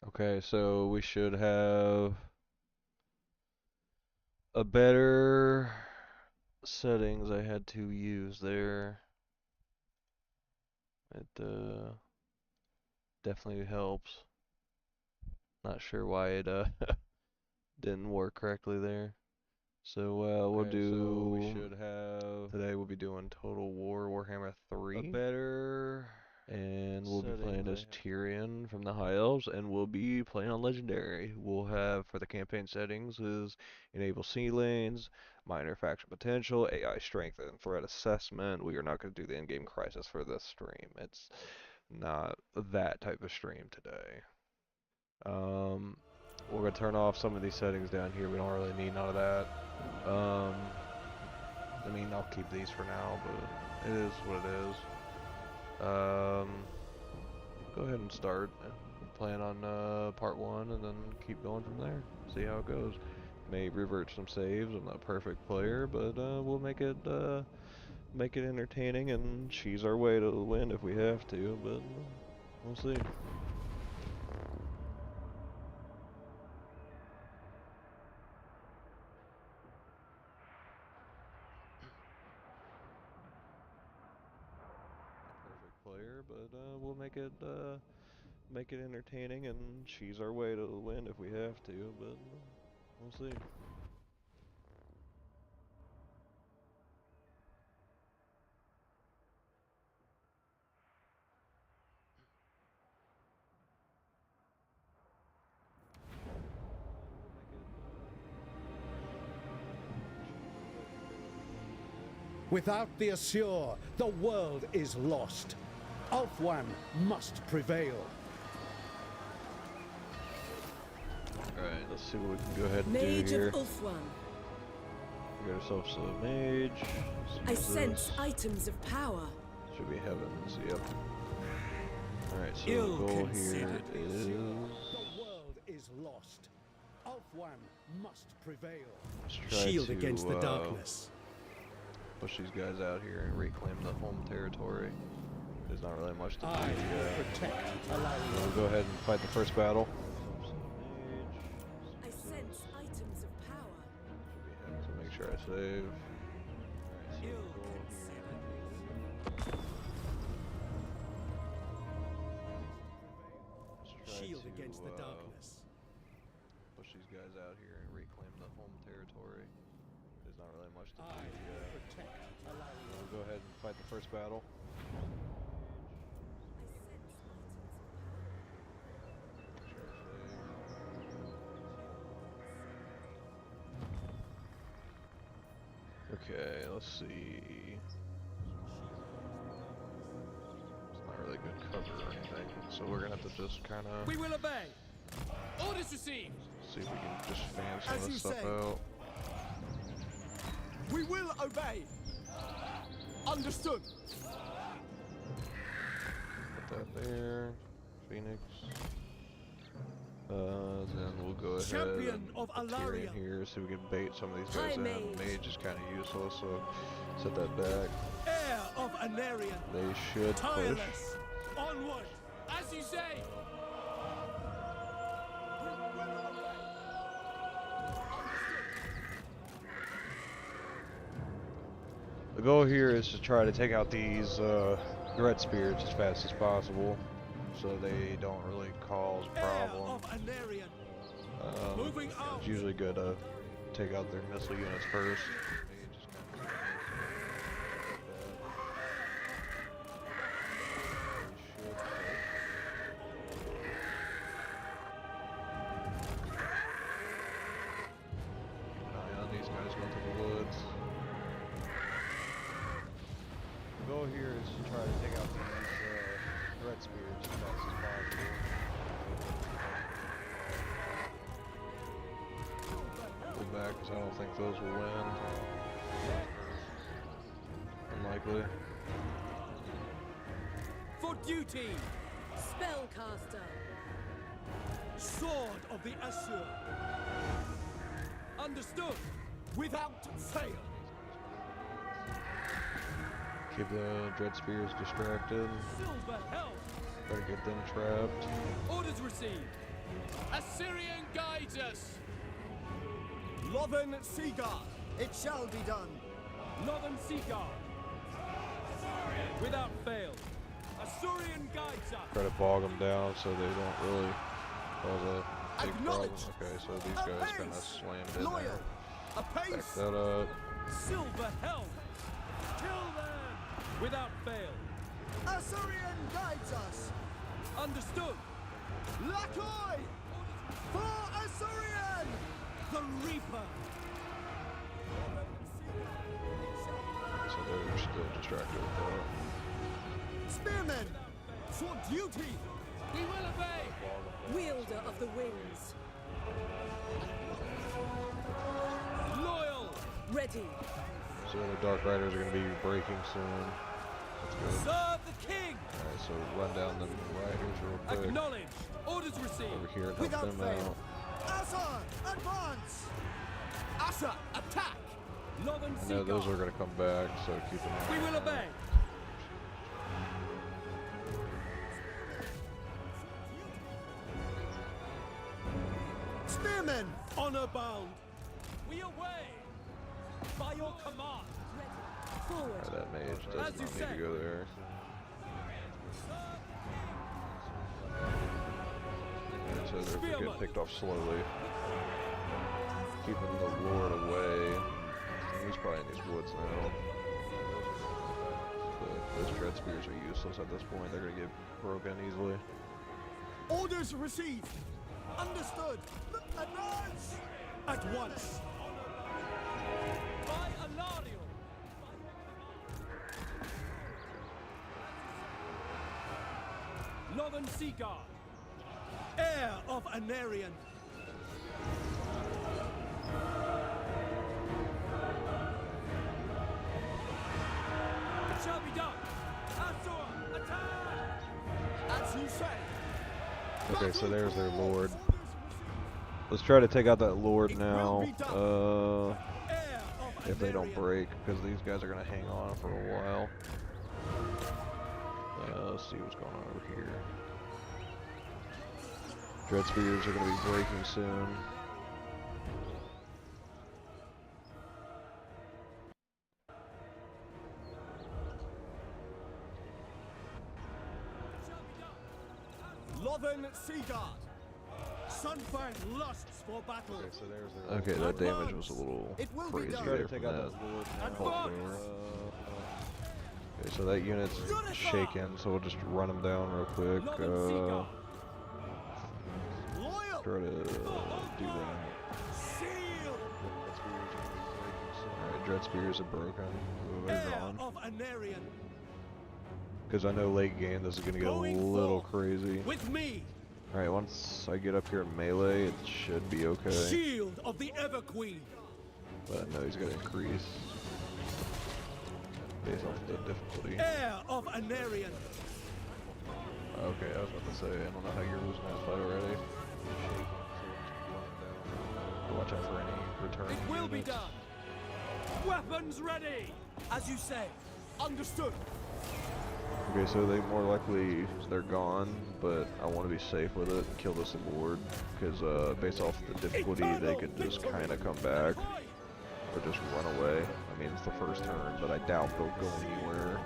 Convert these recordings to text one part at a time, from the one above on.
Okay, so we should have a better settings I had to use there. It definitely helps. Not sure why it didn't work correctly there. So we'll Okay, so we do should have today we'll be doing Total War Warhammer a 3. better And we'll be settings playing I as had. Tyrion from the High Elves, and we'll be playing on Legendary. We'll have for the campaign settings is enable sea lanes, minor faction potential, AI strength and threat assessment. We are not going to do the in-game crisis for this stream. It's not that type of stream today. Um, we're going to turn off some of these settings down here. We don't really need none of that. I mean, I'll keep these for now, but it is what it is. Go ahead and start and plan on part one and then keep going from there. See how it goes. May revert some saves. I'm not a perfect player, but we'll make it entertaining and cheese our way to the win if we have to, but we'll see. Perfect player, but we'll make it entertaining and cheese our way to the win if we have to, but we'll see. Without the Assure, the world is lost. Ulfwan must prevail. Alright, let's see what we can go ahead and do Mage of here. Ulfwan. Get ourselves a mage. I Let's use sense this. items of power. Should be heavens, yep. Alright, so Ill the goal considered. here is... The world is lost. Ulfwan must prevail. Let's try Shield to, against the darkness. push these guys out here and reclaim the home territory. There's not really much to do I yet. protect We'll Alarion. go ahead and fight the first battle. I sense items of power. Should be heavens, so make sure I save. Alright, so the goal here is... Let's try Shield to, against the darkness. push these guys out here and reclaim the home territory. There's not really much to do I yet. protect Alarion. We'll go ahead and fight the first battle. Okay, let's see. It's not really good cover or anything, so we're gonna have to just kind of We will obey. Orders received. see if we can just fan some As of you this stuff say. out. We will obey. Understood. Put that there. Phoenix. Then we'll go ahead Champion and of put Tyrion Alarion. here so we can bait some of these guys High in. mage. Mage is kind of useless, so set that back. Heir of Anarion. They should push. Tireless. Onward. As you say. The goal here is to try to take out these red spirits as fast as possible, so they don't really cause Heir problems. of Anarion. Um, Moving out. it's usually good to take out their missile units first. Keep an eye on these guys going through the woods. The goal here is to try to take out these red spirits as fast as possible. Pull back because I don't think those will win. Unlikely. For duty. Spellcaster. Sword of the Assur. Understood. Without fail. Keep the dread spears distracted. Silver helm. Try to get them trapped. Orders received. Assyrian guides us. Lothern Seaguard. It shall be done. Northern Seaguard. Without fail. Assyrian guides us. Try to bog them down so they don't really cause a big problem. Acknowledged. Okay, so these guys kind of slammed in Loyal. there. Back Apace. that up. Silver helm. Kill them. Without fail. Assyrian guides us. Understood. Lakoi. For Assyrian. The Reaper. So they're still distracted with that. Spearmen. For duty. We will obey. Wielder of the winds. Loyal. Ready. So the Dark Riders are going to be breaking soon. That's good. Serve the king. Alright, so run down the riders real quick. Acknowledge. Orders received. Over here and help Without them fail. out. Asa. Advance. Asa, attack. Northern I know Seaguard. those are going to come back, so keep an eye We on will that. obey. Spearmen. Honor bound. We away. By your command. Forward. Alright, that mage does As not you need say. to go there. Alright, so they're Spearman. getting picked off slowly. Keeping the Lord away. He's probably in these woods now. But those dread spears are useless at this point. They're gonna get broken easily. Orders received. Understood. Advance. At once. By Alario. Northern Seaguard. Heir of Anarian. It shall be done. Asur, attack! As you say. Okay, so there's their Lord. Let's try to take out that Lord now. Heir of If they don't Anarian. break, because these guys are gonna hang on for a while. Let's see what's going on over here. Dread spears are gonna be breaking soon. Lothern Seaguard. Sunfang lusts for battle. Okay, so there's their. Okay, that damage was a little It will be crazy done. there from that. Advance. Okay, so that unit's shaken, so we'll just run them down real quick. Northern Seaguard. Loyal. Try to do that. Seal. Alright, dread spears are broken. They're Heir gone. of Anarian. Because I know late game this is gonna get a Going little forth. crazy. With me. Alright, once I get up here in melee, it should be okay. Shield of the Ever Queen. But I know he's gonna increase based off the difficulty. Heir of Anarian. Okay, I was about to say, I don't know how you're losing that fight already. Watch out for any return. It will be units. done. Weapons ready. As you say. Understood. Okay, so they more likely they're gone, but I want to be safe with it and kill this Lord, because based off the difficulty, they could just kind of come back or just run away. I mean, it's the first turn, but I doubt they'll go anywhere.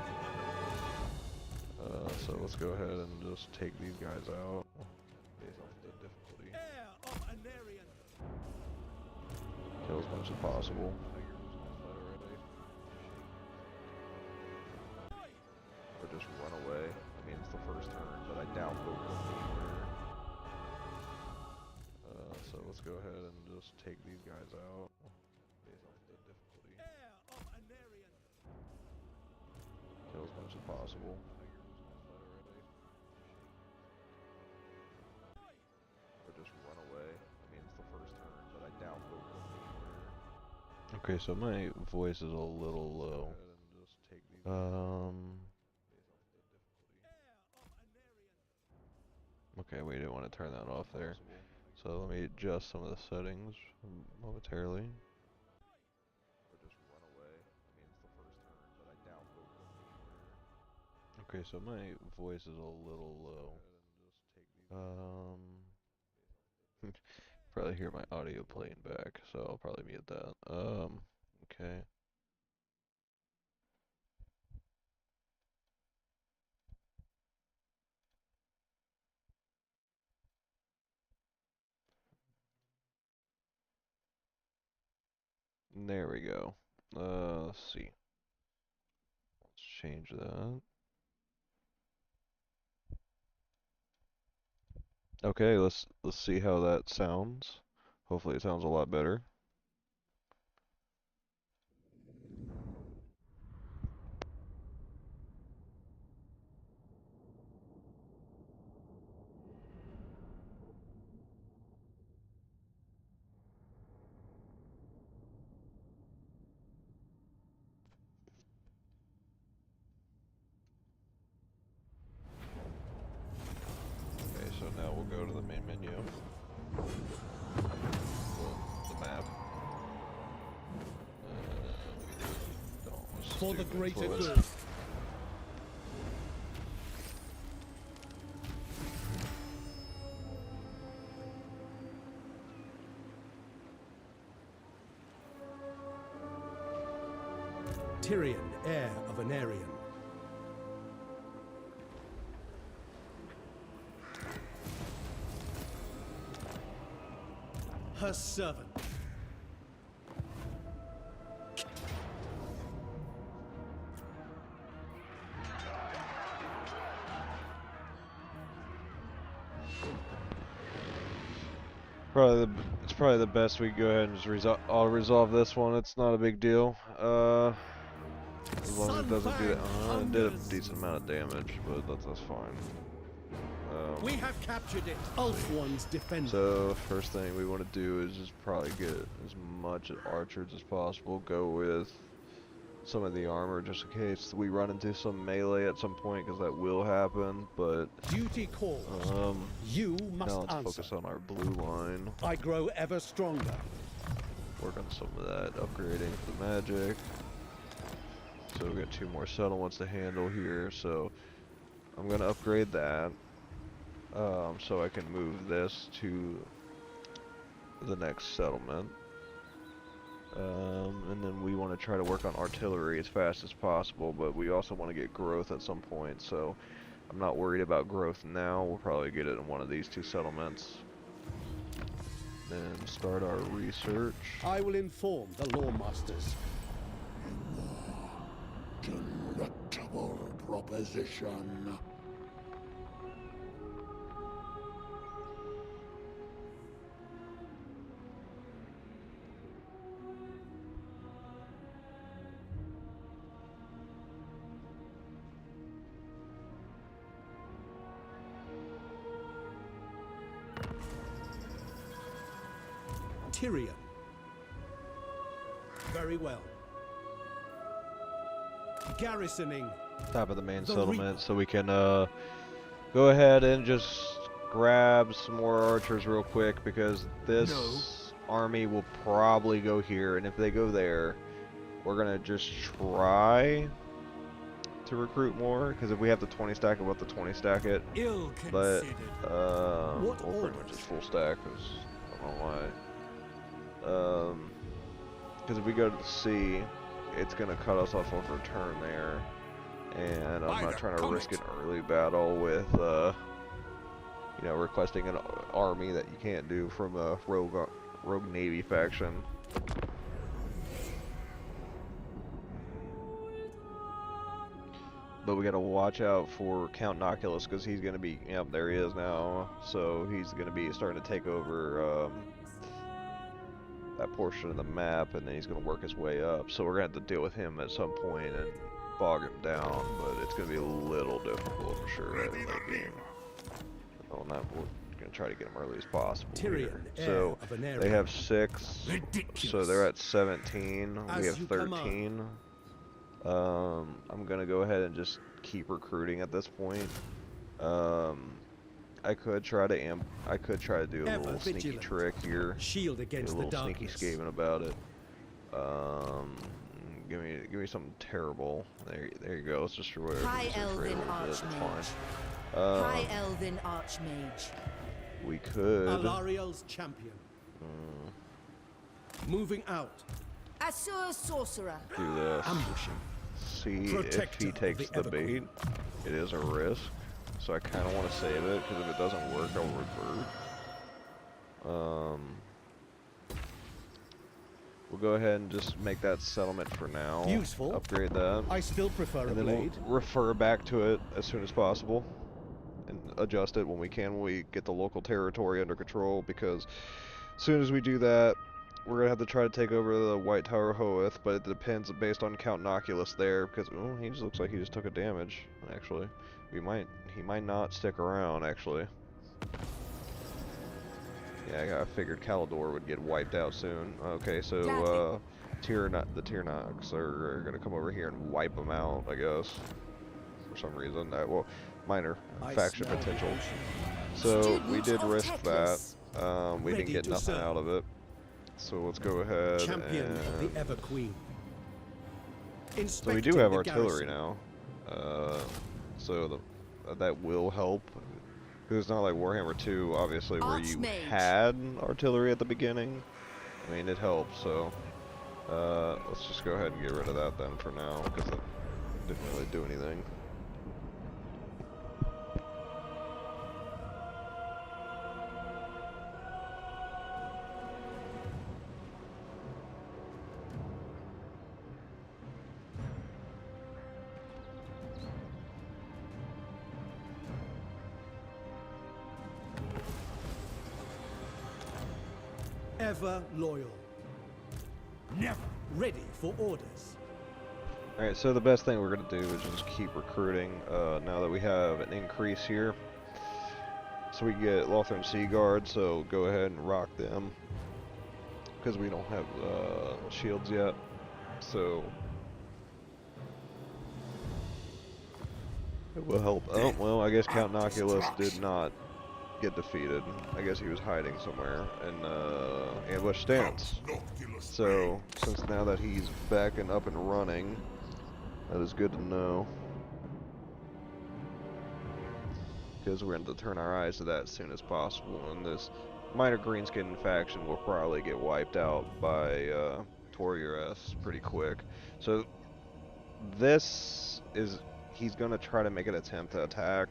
So let's go ahead and just take these guys out based off the difficulty. Heir of Anarian. Kill as much as possible. Or just run away. I mean, it's the first turn, but I doubt they'll go anywhere. So let's go ahead and just take these guys out based off the difficulty. Heir of Anarian. Kill as much as possible. Or just run away. I mean, it's the first turn, but I doubt they'll go anywhere. Okay, so my voice is a little low. Okay, we didn't want to turn that off there. So let me adjust some of the settings momentarily. Okay, so my voice is a little low. Probably hear my audio playing back, so I'll probably mute that. Okay. There we go. Let's see. Let's change that. Okay, let's see how that sounds. Hopefully it sounds a lot better. Okay, so now we'll go to the main menu. The map. For the greater influence. good. Tyrion, heir of an Aryan. Her servant. It's probably the best we go ahead and just I'll resolve this one. It's not a big deal. As long as it doesn't do that. It did a decent amount of damage, but that's fine. We have captured it. Ulfwan's defender. So first thing we want to do is just probably get as much archers as possible. Go with some of the armor just in case we run into some melee at some point, because that will happen. But Duty calls. You must now let's answer. focus on our blue line. I grow ever stronger. Work on some of that upgrading for the magic. So we got 2 more settlements to handle here. So I'm gonna upgrade that. So I can move this to the next settlement. And then we want to try to work on artillery as fast as possible, but we also want to get growth at some point, so I'm not worried about growth now. We'll probably get it in one of these 2 settlements. Then start our research. I will inform the lawmasters. Delectable proposition. Tyrion. Very well. Garrisoning. Top of the main The settlement, so we can go ahead and just grab some more archers real quick, because this army will probably go here, and if they go there, we're gonna just try to recruit more, because if we have the 20 stack it, we'll have to 20 stack it. Ill But considered. we'll pretty orders? much just full stack, because I don't know why. Because if we go to the sea, it's gonna cut us off of our turn there, and I'm not trying to risk an early battle with you know, requesting an army that you can't do from a rogue navy faction. But we gotta watch out for Count Noculus, because he's gonna be, yep, there he is now. So he's gonna be starting to take over that portion of the map, and then he's gonna work his way up. So we're gonna have to deal with him at some point and bog him down, but it's gonna be a little difficult for sure in that game. Well, not, we're gonna try to get him early as possible. Tyrion, Here. So heir of an they Aryan. have 6, so they're at 17. We As have you 13. I'm gonna go ahead and just keep recruiting at this point. I could try to do a Ever little sneaky vigilant. trick here. Shield Be a against the little sneaky darkness. skaven about it. Give me something terrible. There you go. Let's just throw it. High Elven Archmage. High Elven Archmage. We could. Alariel's champion. Moving out. Assur sorcerer. Do this. Ambushing. See Protector if he takes of the the bait. Everqueen. It is a risk, so I kind of want to save it because if it doesn't work, I'll revert. We'll go ahead and just make that settlement for now. Useful. Upgrade that. I still prefer a And then blade. we'll refer back to it as soon as possible. And adjust it when we can, when we get the local territory under control, because as soon as we do that, we're going to have to try to take over the White Tower Hoeth, but it depends based on Count Noculus there, because oh, he just looks like he just took a damage, actually. He might not stick around, actually. Yeah, I figured Calidor would get wiped out soon. Okay, so the Tyrnoks are going to come over here and wipe them out, I guess, for some reason. Well, minor faction potential. So we did risk that. We didn't get nothing out of it. So let's go ahead Champion and... of the Everqueen. So we do have artillery now. So that will help. Because it's not like Warhammer 2, obviously, where you Archmage. had artillery at the beginning. I mean, it helps, so... let's just go ahead and get rid of that then for now, because it didn't really do anything. Ever loyal. Never ready for orders. Alright, so the best thing we're going to do is just keep recruiting, now that we have an increase here. So we get Lothran Sea Guard, so go ahead and rock them. Because we don't have shields yet. So it will help. Oh, well, I guess Count Noculus did not get defeated. I guess he was hiding somewhere in ambush stance. So, since now that he's back and up and running, that is good to know. Because we're going to turn our eyes to that as soon as possible, and this minor greenskin faction will probably get wiped out by Toriures pretty quick. So, this is... he's going to try to make an attempt to attack.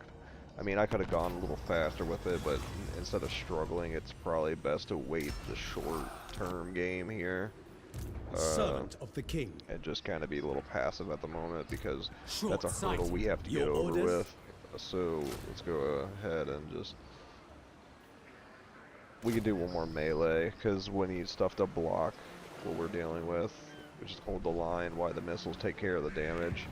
I mean, I could have gone a little faster with it, but instead of struggling, it's probably best to wait the short-term game here. Servant of the king. And just kind of be a little passive at the moment, because Short that's a hurdle sight. we have to get Your over orders? with. So, let's go ahead and just... we can do one more melee, because we need stuff to block what we're dealing with. We just hold the line while the missiles take care of the damage.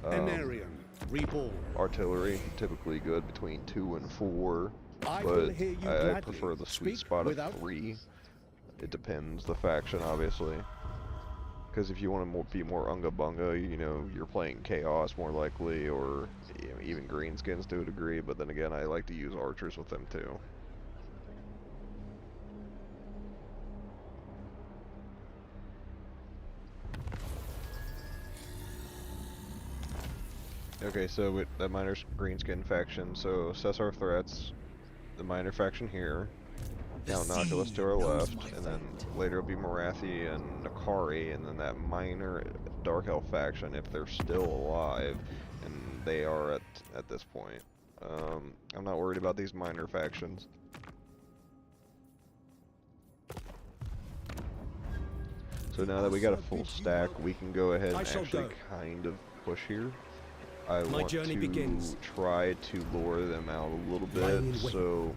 Anarian. Reborn. Artillery, typically good between 2 and 4, I will but hear you I gladly. prefer the sweet Speak spot without- of 3. It depends the faction, obviously. Because if you want to be more unga bunga, you know, you're playing chaos more likely, or you know, even greenskins to a degree. But then again, I like to use archers with them too. Okay, so with that minor greenskin faction, so assess our threats. The minor faction here, Count Noculus to our left, and then later it'll be Morathi and Nakari, and then that minor Dark Elf faction if they're still alive, and they are at this point. I'm not worried about these minor factions. So now that we got a full stack, we can go ahead and actually kind of push here. I want journey to begins. try to lure them out a little Lying bit, in wait. so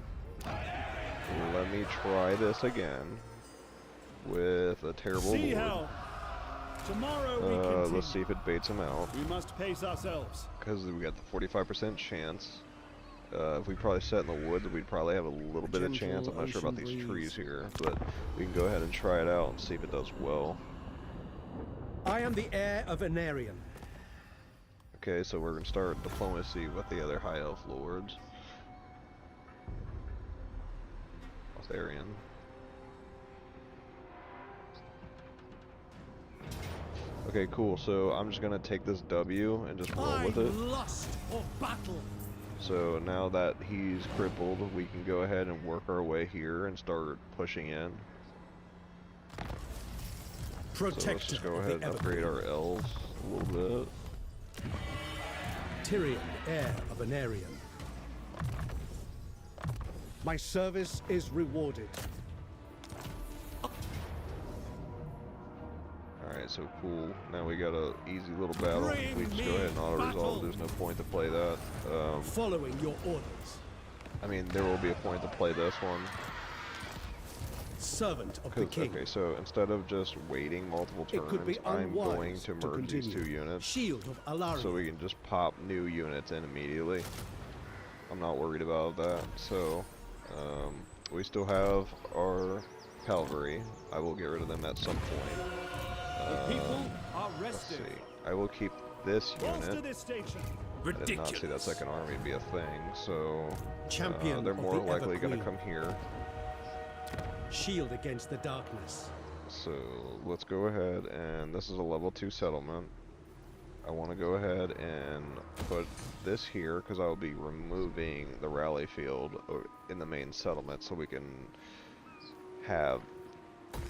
let me try this again with a terrible See lure. how tomorrow we continue. Let's see if it baits them out, We must pace ourselves. because we got the 45% chance. If we probably sat in the woods, we'd probably have a little bit of chance. I'm not sure about these trees here, but we can go ahead and try it out and see if it does well. I am the heir of Anarian. Okay, so we're going to start diplomacy with the other High Elf Lords. Lotharian. Okay, cool. So I'm just gonna take this W and just roll with it. Lust for battle. So now that he's crippled, we can go ahead and work our way here and start pushing in. So let's just go ahead and upgrade our elves a little bit. Tyrion, heir of an Aryan. My service is rewarded. Alright, so cool. Now we got a easy little battle. Bring We just go me ahead and auto-resolve. battle. There's no point to play that. Following your orders. I mean, there will be a point to play this one. Servant of the king. Okay, so instead of just waiting multiple It could be turns, I'm going unwise to to merge these continue. two units. Shield of Alaric. So we can just pop new units in immediately. I'm not worried about that. So, we still have our cavalry. I will get rid of them at some point. The people are Let's see. rested. I will keep this Bolster unit. this station. I did not see that second army be a thing, so Champion they're of more the likely going to Ever-Queen. come here. Shield against the darkness. So let's go ahead, and this is a level 2 settlement. I want to go ahead and put this here because I will be removing the rally field in the main settlement so we can have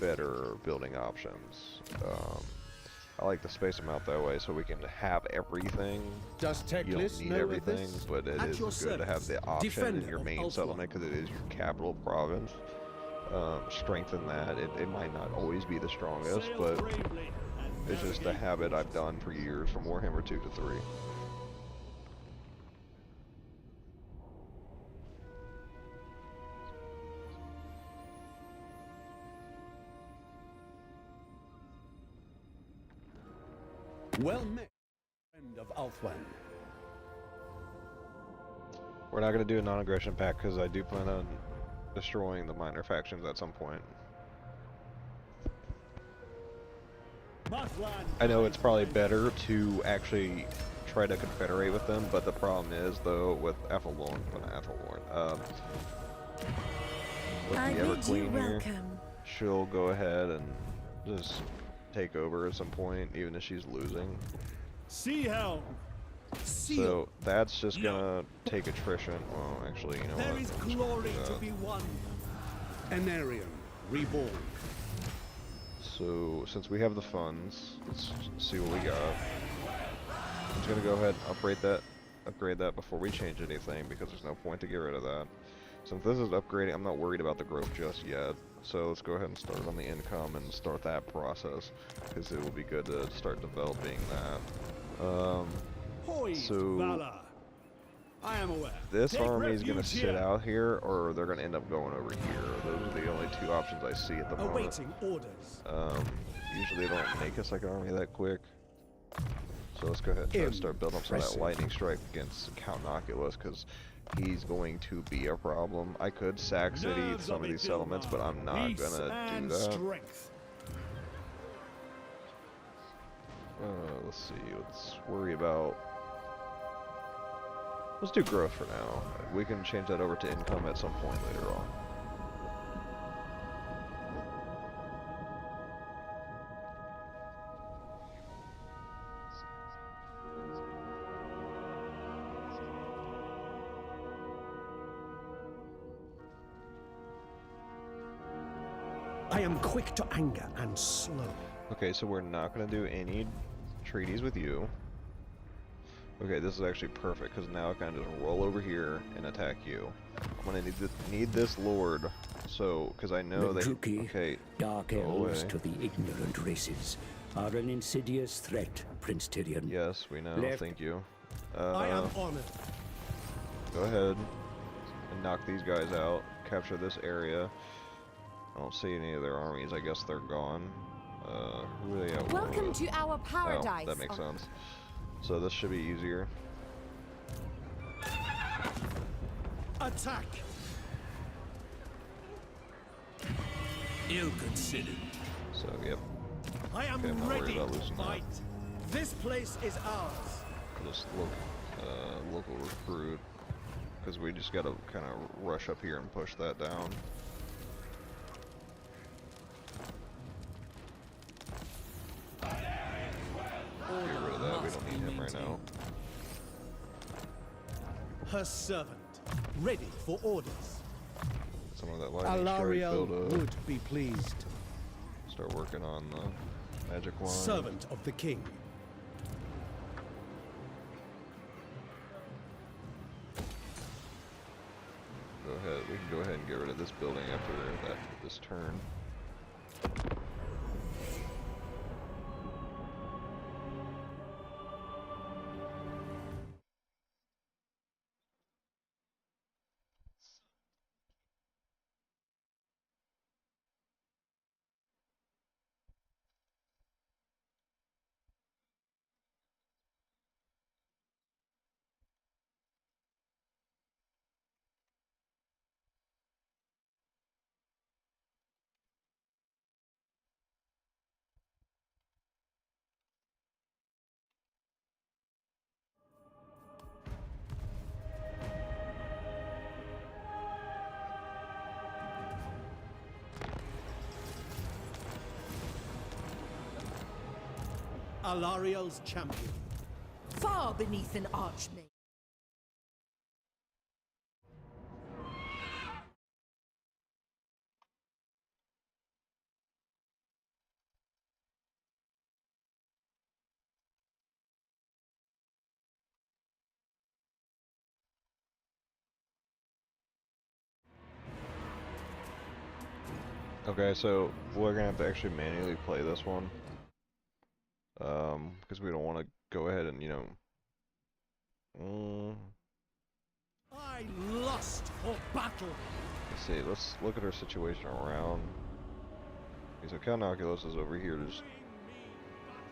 better building options. I like to space them out that way so we can have everything. Does You don't Teclis need know of everything, this? but it At is your good to have the service. option in Defender your of main Ultron. settlement because it is your capital province. Strengthen that. It might not always be the strongest, Sail but bravely and it's just a navigate habit I've done for years from Warhammer 2 to 3. Well met, friend of Ulthuan. We're not going to do a non-aggression pact because I do plan on destroying the minor factions at some point. Mudland. I know it's probably better to actually try to confederate with them, but the problem is, though, with Ethelorn, well, not Ethelorn, with I the bid you Ever-Queen here, welcome. she'll go ahead and just take over at some point, even if she's losing. Sea helm. Seal. So that's just gonna take attrition. Well, actually, you know There what? is I'm just gonna glory do to that. be won. An Aryan, reborn. So since we have the funds, let's see what we got. I'm just gonna go ahead and upgrade that before we change anything because there's no point to get rid of that. Since this is upgrading, I'm not worried about the growth just yet. So let's go ahead and start on the income and start that process because it will be good to start developing that. Poised So- valor. I am aware. This Take army is gonna refuge sit here. out here, or they're gonna end up going over here. Those are the only two options I see at the moment. Awaiting orders. Usually they don't make a second army that quick. So let's go ahead and try to start building up some of that Impressive. lightning strike against Count Oculus, because he's going to be a problem. I could sack city Nerves some of of a these settlements, but I'm not Peace gonna do and that. strength. Let's see, let's worry about... Let's do growth for now. We can change that over to income at some point later on. I am quick to anger and slow. Okay, so we're not going to do any treaties with you. Okay, this is actually perfect, because now I can just roll over here and attack you. I'm going to need this lord, so, because I know they... Medruki, Okay, dark go elves away. to the ignorant races, are an insidious threat, Prince Tyrion. Yes, we know, Left. thank you. I am honored. Go ahead and knock these guys out, capture this area. I don't see any of their armies, I guess they're gone. Who are they at war Welcome with? to our paradise. Oh, that makes sense. So this should be easier. Attack. Ill considered. So, yep, I am Okay, I'm not worried ready about to losing that. fight. This place is ours. just local recruit. Because we just gotta kind of rush up here and push that down. Get rid of that, we don't need him right now. her servant, ready for orders. Some of that lightning strike Alariel build up. would be pleased. Start working on the magic wand. Servant of the king. Go ahead. We can go ahead and get rid of this building after this turn. Alariel's champion. Far beneath an archmage. Okay, so we're gonna have to actually manually play this one. Because we don't want to go ahead and, I lust for battle. let's see, let's look at our situation around. Okay, so Count Oculus is over here just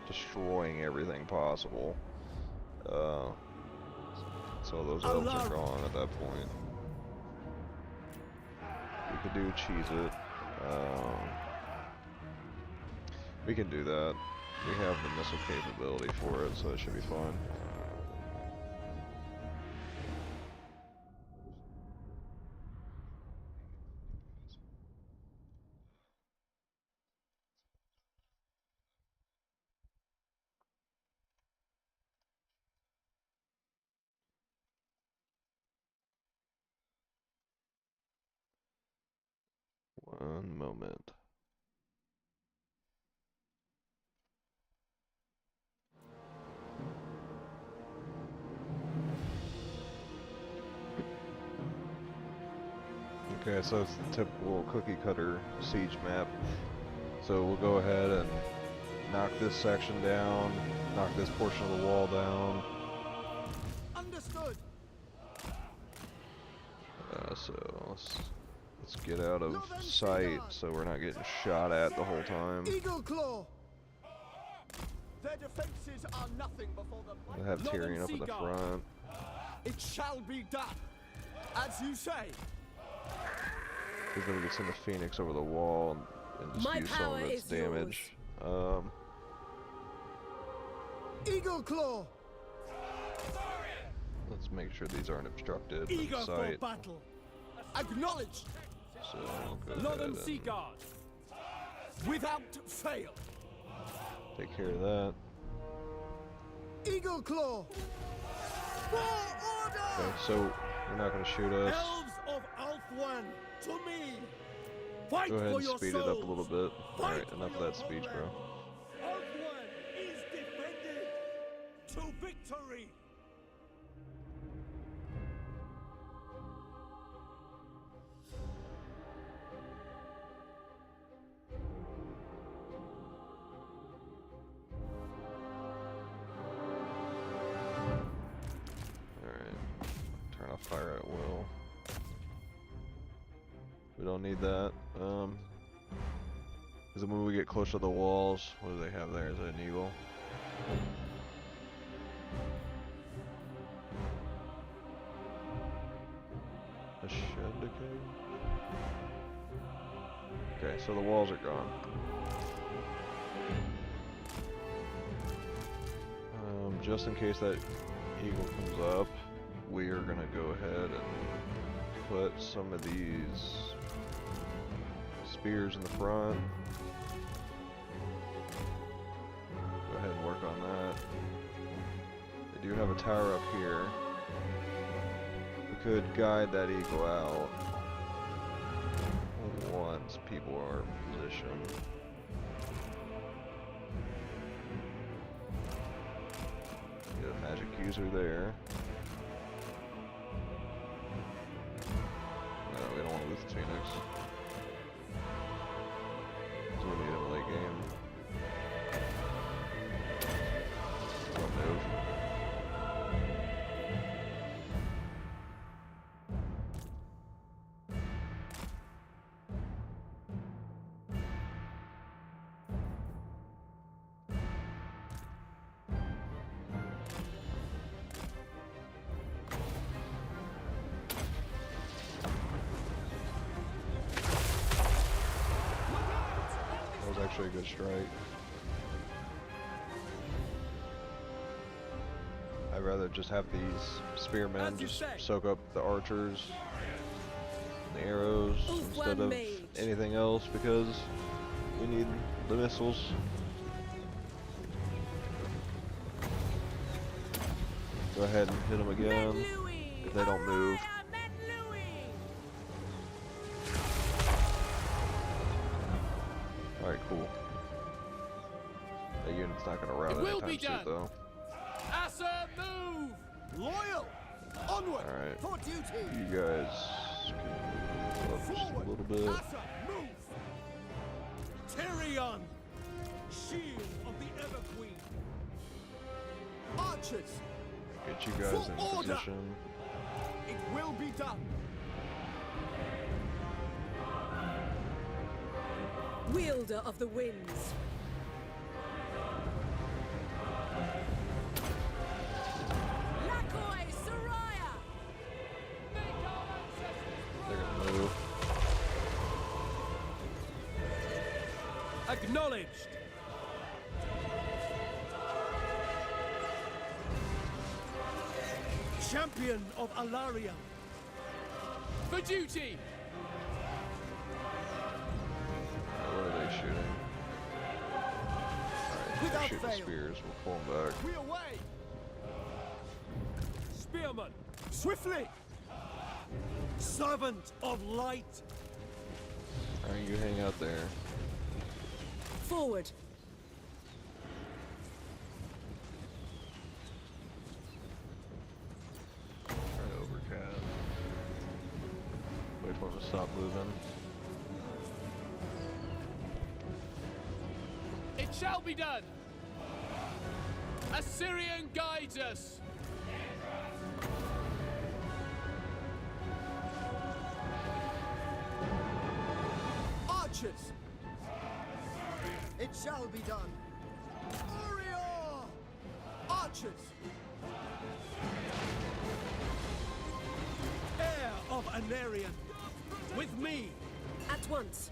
destroying everything possible. So those elves are gone at that point. We could do cheese it. We can do that. We have the missile capability for it, so it should be fun. One moment. Okay, so it's the typical cookie cutter siege map. So we'll go ahead and knock this section down, knock this portion of the wall down. Understood. So let's get out of sight so we're not getting shot at the whole time. Eagle Claw. Their defenses are nothing before the We'll have Tyrion up in the front. It shall be done, as you say. He's gonna get send the Phoenix over the wall and just My use some power of its is damage. Eagle Claw. Let's make sure these aren't obstructed in Eager for sight. battle. Acknowledged. So we'll go Northern ahead Sea and Guard. Without fail. take care of that. Eagle Claw. For order. Okay, so you're not gonna shoot us. Elves of Alfwan, to me. Fight Go ahead for and your speed souls. it up a little bit. Fight Alright, for enough of your that speech, bro. homeland. Alfwan is defended to victory. Alright. Turn off fire at will. We don't need that. Is it when we get closer to the walls? What do they have there? Is it an eagle? A shed decay? Okay, so the walls are gone. Just in case that eagle comes up, we are gonna go ahead and put some of these spears in the front. Go ahead and work on that. They do have a tower up here. could guide that eagle out once people are in position. Get a magic user there. No, we don't want to lose the Phoenix. So we need him late game. Don't move. That was actually a good strike. I'd rather just have these spearmen just soak up the archers and the arrows instead of anything else because we need the missiles. Go ahead and hit them again if they don't move. Alright, cool. That unit's not gonna rout anytime soon though. Asa, move! Loyal! Onward! Alright. For duty! You guys can move up just a little bit. Asa, move! Tyrion! Shield of the Ever-Queen! Archers! Get you guys in position. It will be done! Wielder of the winds. Lakoi Soraya! They're gonna move. Acknowledged! Champion of Alaria! For duty! What are they shooting? Alright, they're Without shooting fail. spears. We'll pull them back. We away! Spearman! Swiftly! Servant of light! Alright, you hang out there. Forward. Try to overcast. Wait for them to stop moving. It shall be done! Assyrian guides us! Archers! It shall be done! Orior! Archers! Heir of Anarian! With me! At once.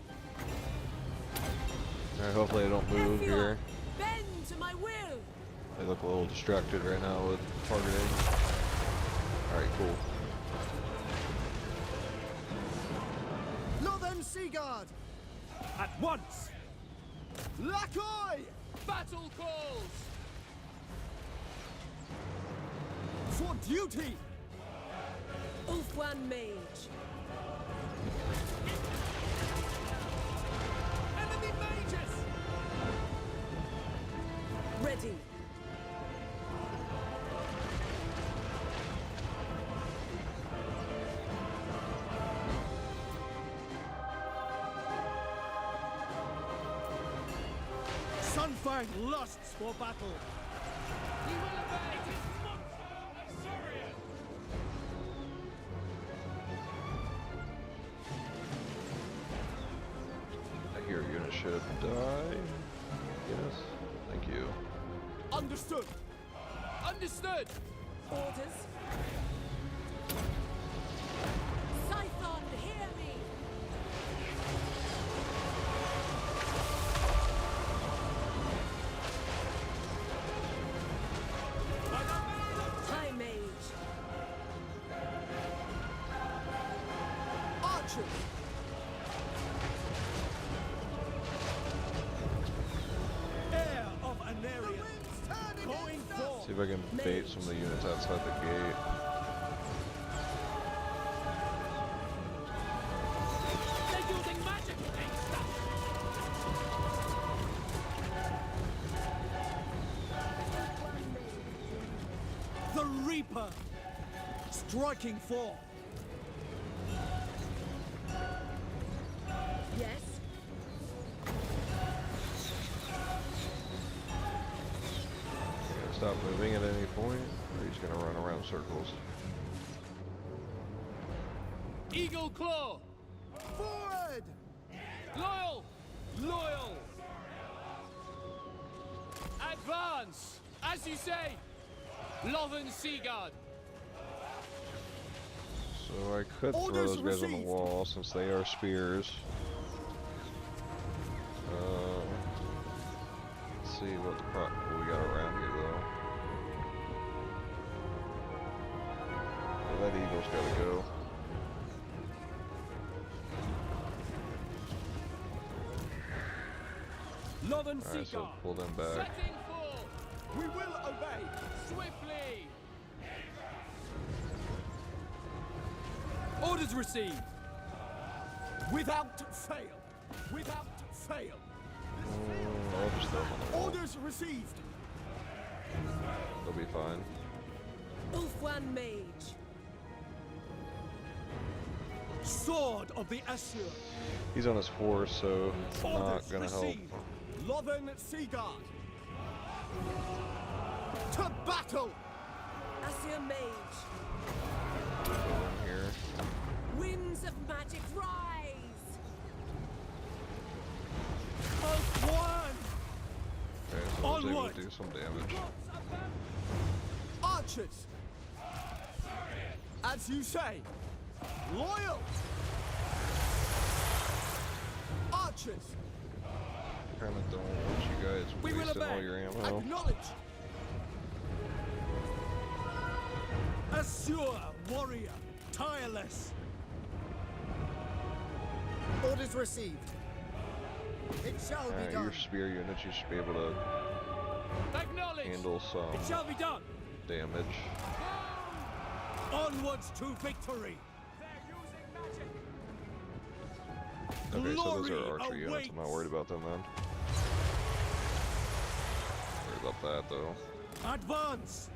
Alright, hopefully they don't move Nephion, here. bend to my will. They look a little distracted right now with targeting. Alright, cool. Northern Seaguard! At once! Lakoi! Battle calls! For duty! Ulfwan Mage. Enemy mages! Ready. Sunfang lusts for battle! We will obey! It is monster Assyrian! I hear a unit should die. Yes. Thank you. Understood! Understood! Orders. Scython, hear me. High Mage. Archers! Heir of Anarian! Going forth! See if I can bait some of the units outside the gate. Reaper! Striking forth! Yes. Gonna stop moving at any point, or he's gonna run around circles. Eagle Claw! Forward! Loyal! Loyal! Advance! As you say! Loven Seaguard! So I could throw Orders those guys on the received. wall since they are spears. Let's see what what we got around here though. Well, that eagle's gotta go. Loven Alright, so Seaguard! pull them back. Setting forth! We will obey! Swiftly! Orders received! Without fail! Without fail! I'll just throw them on the wall. Orders received! They'll be fine. Ulfwan Mage. Sword of the Asur! He's on his horse, so it's not Orders gonna help. received! Loven Seaguard! To battle! Asir Mage. Go in here. Winds of magic rise. Of one! Okay, so I was able Onward! to do some damage. Archers! As you say! Loyal! Archers! Kinda don't want you guys We will wasting all obey. your ammo. Acknowledge! Assure, warrior, tireless! Orders received. It shall be Alright, done. your spear units, you should be able to Acknowledge! handle It some shall be done! damage. Onwards to victory! Okay, so those Glory are archer units. I'm not worried about them then. Worried about that though. Advance!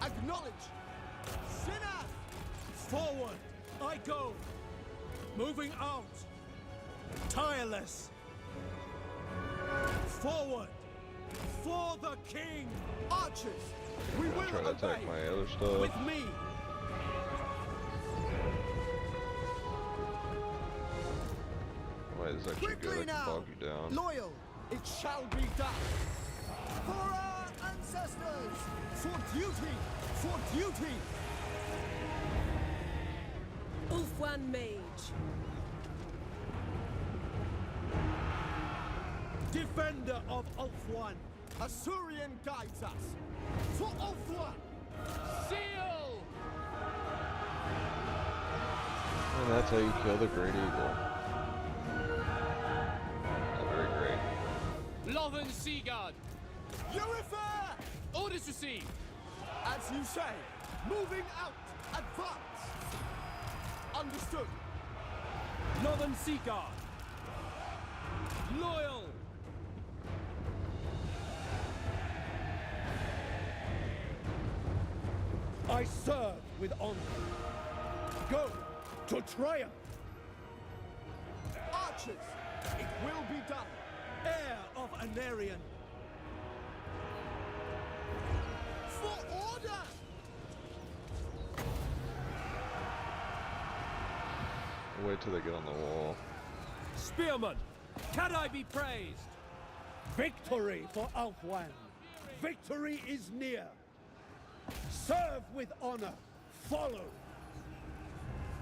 Acknowledge! Sinner! Forward! I go! Moving out! Tireless! Forward! For the king! Archers! We I'm will gonna try to attack obey! my other stuff. With me! Wait, this is actually Quickly good. I can now! bog you down. Loyal! It shall be done! For our ancestors! For duty! For duty! Ulfwan Mage. Defender of Ulfwan! Assyrian guides us! For Ulfwan! Seal! And that's how you kill the Great Eagle. Not very great. Loven Seaguard! Eurifare! Orders received! As you say, moving out! Advance! Understood! Loven Seaguard! Loyal! I serve with honor. Go to triumph. Archers! It will be done! Heir of Anarion! For order! Wait till they get on the wall. Spearman! Can I be praised? Victory for Ulfwan. Victory is near. Serve with honor. Follow.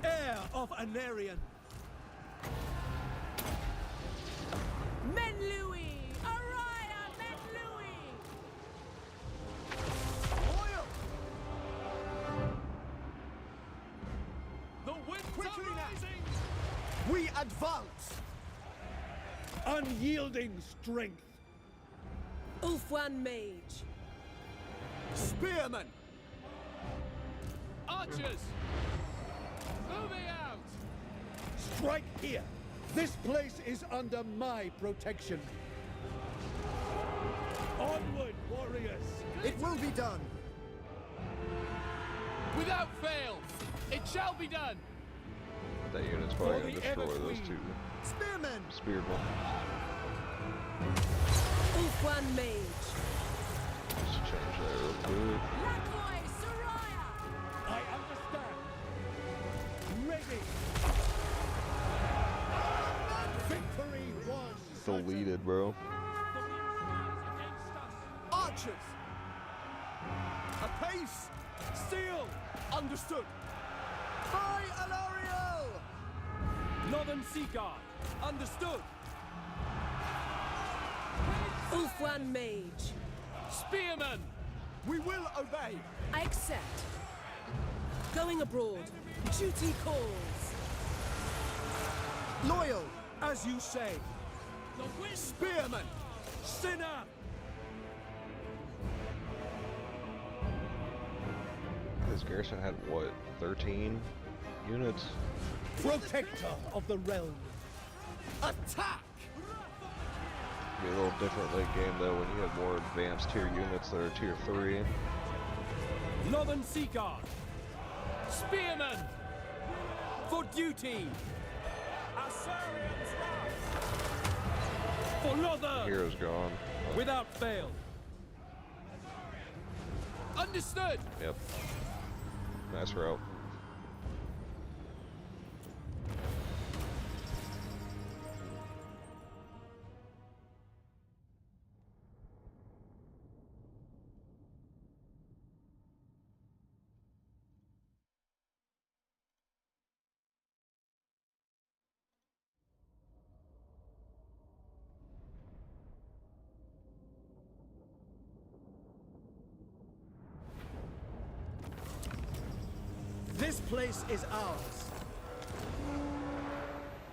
Heir of Anarion! Men Louis. Araya Men Louis. Loyal! The winds Quickly are now. rising! We advance! Unyielding strength. Ulfwan Mage. Spearmen! Archers! Moving out! Strike here. This place is under my protection. Onward, warriors. It will be done! Without fail, it shall be done. That unit's probably gonna destroy those two Spearmen! spearmen. Ulfwan Mage. Just change that real quick. Lakoi Soraya. I understand. Ready. Victory was Deleted, bro. Archers! Apace! Steel! Understood! By Alariel! Northern Sea Guard. Understood. Ulfwan Mage. Spearmen. We will obey! I accept. Going abroad. Duty calls. Loyal, as you say. The wind. Spearmen! Sinner! This garrison had what, 13 units? protector of the realm. Attack! Be a little different late game though when you have more advanced tier units that are tier 3. Northern Sea Guard. Spearmen. For duty. Assyrians rise. For Northern. Hero's gone. Without fail. Understood. Yep. Nice route. This place is ours.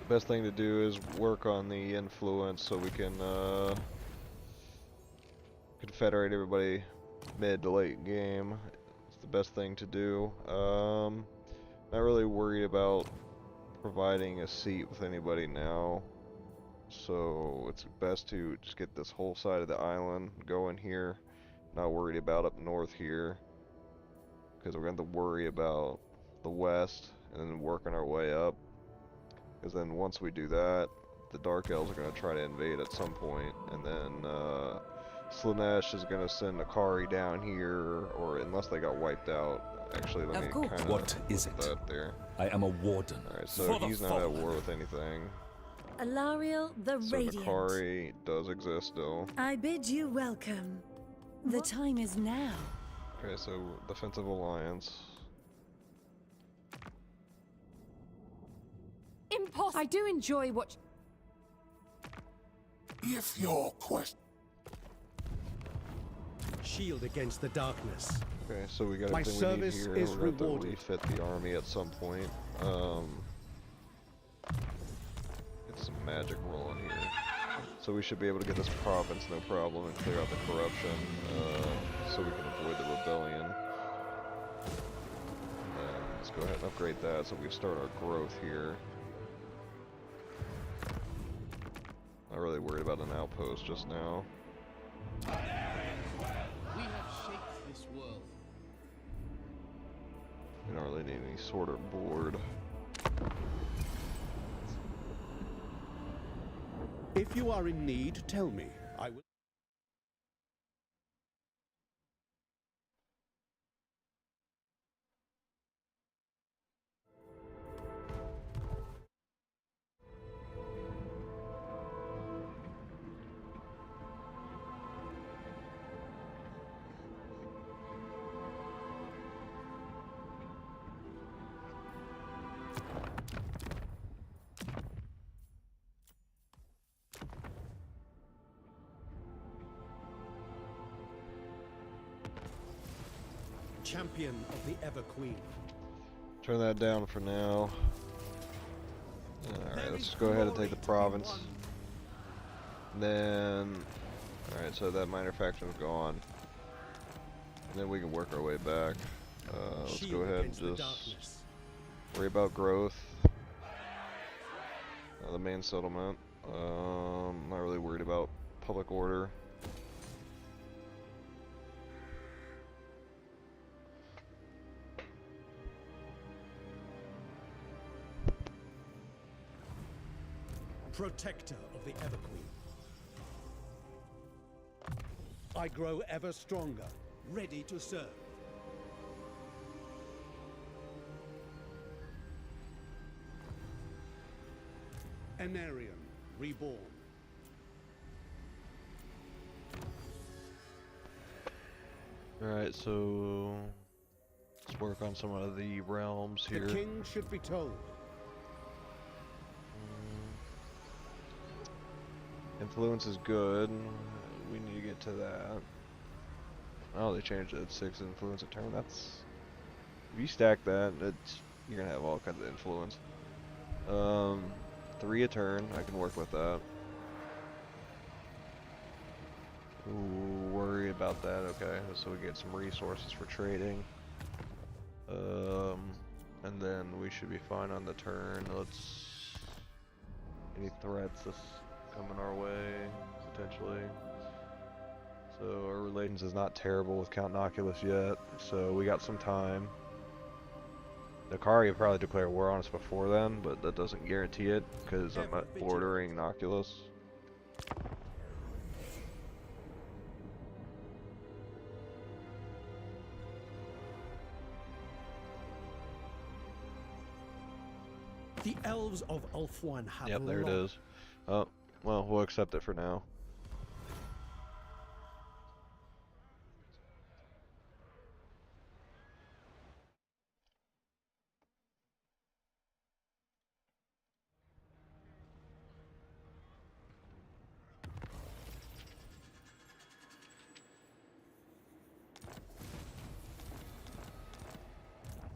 The best thing to do is work on the influence so we can confederate everybody mid to late game. It's the best thing to do. Not really worried about providing a seat with anybody now. So it's best to just get this whole side of the island going here. Not worried about up north here. Because we're going to have to worry about the west and then working our way up. Because then once we do that, the Dark Elves are going to try to invade at some point. And then Slaanesh is going to send Akari down here, or unless they got wiped out. Actually, let me kind of What is it? that there. I am a warden. Alright, so he's not at war with anything. Alariel the So Radiant. Akari does exist still. I bid you welcome. The time is now. Okay, so defensive alliance. Impossible. I do enjoy what. If your quest Shield against the darkness. Okay, so we got My everything we need service here. is We're going to rewarded. refit the army at some point. Get some magic rolling here. So we should be able to get this province no problem and clear out the corruption, so we can avoid the rebellion. And then let's go ahead and upgrade that so we can start our growth here. Not really worried about an outpost just now. We have shaped this world. We don't really need any sort of board. If you are in need, tell me. I will. Champion of the Ever Queen. Turn that down for now. Alright, let's just go ahead and take the province. Then, alright, so that minor faction is gone. And then we can work our way back. Let's go ahead and just worry about growth. The main settlement. Not really worried about public order. protector of the Everqueen. I grow ever stronger, ready to serve. Anarion, reborn. Alright, so let's work on some of the realms here. The king should be told. Influence is good. We need to get to that. Oh, they changed it. 6 influence a turn. That's, if you stack that, you're gonna have all kinds of influence. 3 a turn. I can work with that. Ooh, worry about that. Okay, so we get some resources for trading. And then we should be fine on the turn. Any threats that's coming our way, potentially. So our relations is not terrible with Count Noculus yet, so we got some time. Nakari would probably declare war on us before then, but that doesn't guarantee it, because I'm bordering Noculus. The Elves of Ulthuan have Yep, there it long- is. Oh, well, we'll accept it for now.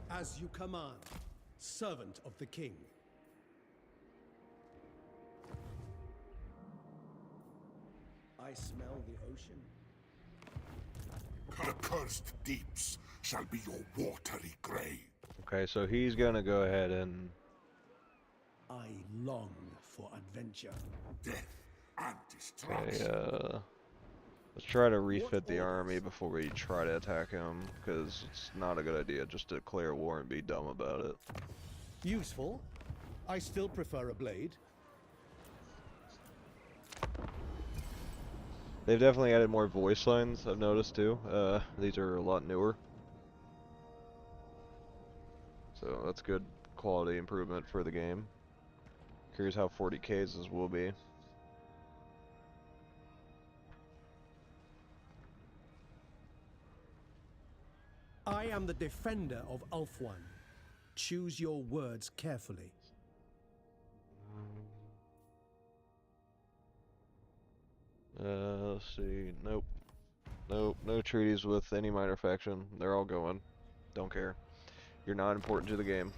As you command, servant of the king. I smell the ocean. The cursed deeps shall be your watery grave. Okay, so he's gonna go ahead and... I long for adventure. Death and destruction. Okay, let's try to refit the army before we try to attack him, because it's not a good idea just to declare war and be dumb about it. Useful. I still prefer a blade. They've definitely added more voice lines, I've noticed too. These are a lot newer. So that's good quality improvement for the game. Curious how 40Ks this will be. I am the defender of Ulthuan. Choose your words carefully. Let's see. Nope. Nope. No treaties with any minor faction. They're all going. Don't care. You're not important to the game.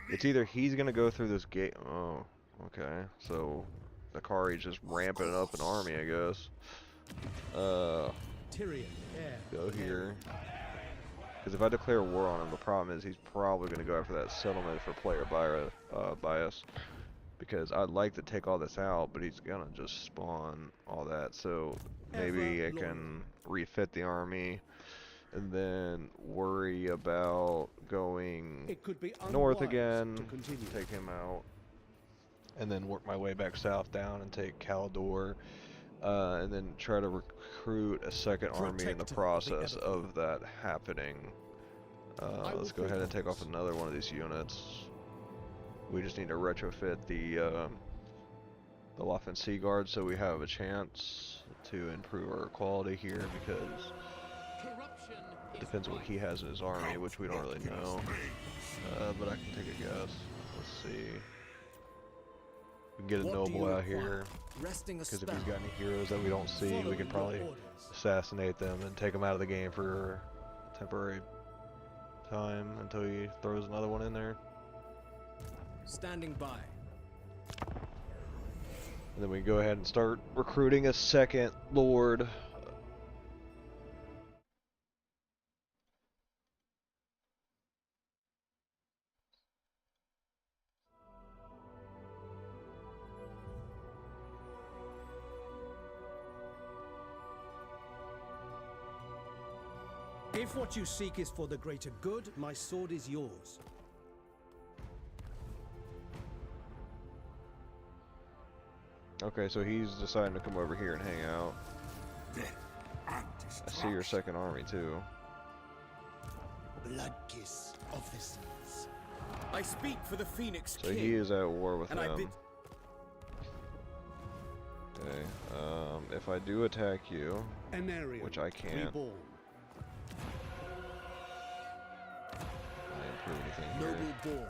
It's either he's gonna go through this gate. Oh, okay. So Nakari's just ramping up an army, I guess. Tyrion, Go here. Because if I declare war on him, the problem is he's probably gonna go after that settlement for player bias. Because I'd like to take all this out, but he's gonna just spawn all that. So maybe I can refit the army and then worry about going it could be north unwise again, to continue. take him out, and then work my way back south down and take Caldor, and then try to recruit a second army in the process of that happening. Let's go ahead and take off another one of these units. We just need to retrofit the Lothman Sea Guard so we have a chance to improve our quality here, because it depends on what he has in his army, which we don't really know. But I can take a guess. Let's see. We can get a noble out here, because if he's got any heroes that we don't see, we can probably assassinate them and take them out of the game for a temporary time until he throws another one in there. Standing by. And then we can go ahead and start recruiting a second lord. If what you seek is for the greater good, my sword is yours. Okay, so he's deciding to come over here and hang out. Death and I see your destruction. second army too. Blood kiss of the seas. I speak for the Phoenix So King. he is at war with and I bid him. Okay, if I do attack you, Anarian which I can't, reborn. I didn't prove anything here. noble born.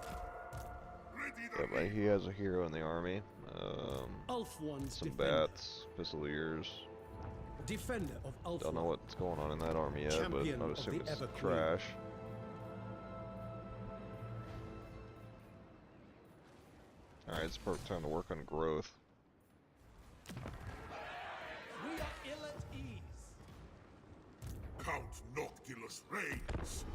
Ready Yeah, the but he has a hero in the army. Ulfwan's Some defender. bats, pistoliers. Defender of Ulfwan. Don't know what's going on in that army yet, Champion but I would of assume the it's Everqueen. trash. Alright, it's time to work on growth. We are ill at ease. Count Noctilus reigns.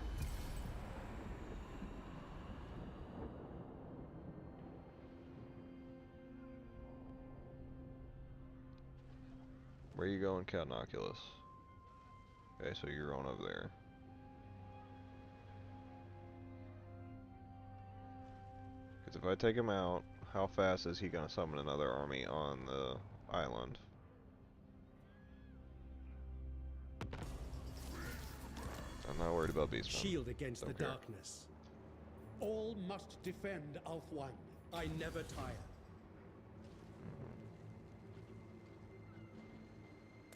Where you going, Count Noculus? Okay, so you're on over there. Because if I take him out, how fast is he going to summon another army on the island? I'm not worried about Beastmen. Shield against Don't the care. darkness. All must defend Ulfwan. I never tire.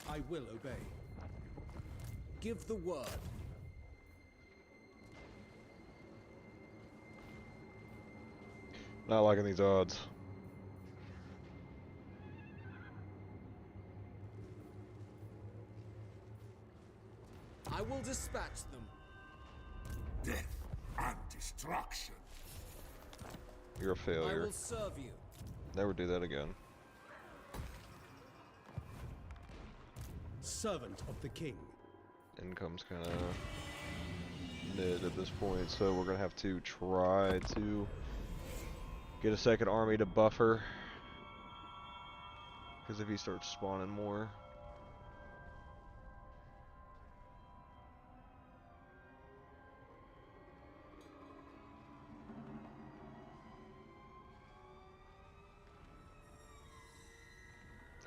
I will obey. Give the word. Not liking these odds. I will dispatch them. Death and destruction. You're a I failure. will serve you. Never do that again. Servant of the king. Income's kind of mid at this point, so we're going to have to try to get a second army to buffer. Because if he starts spawning more...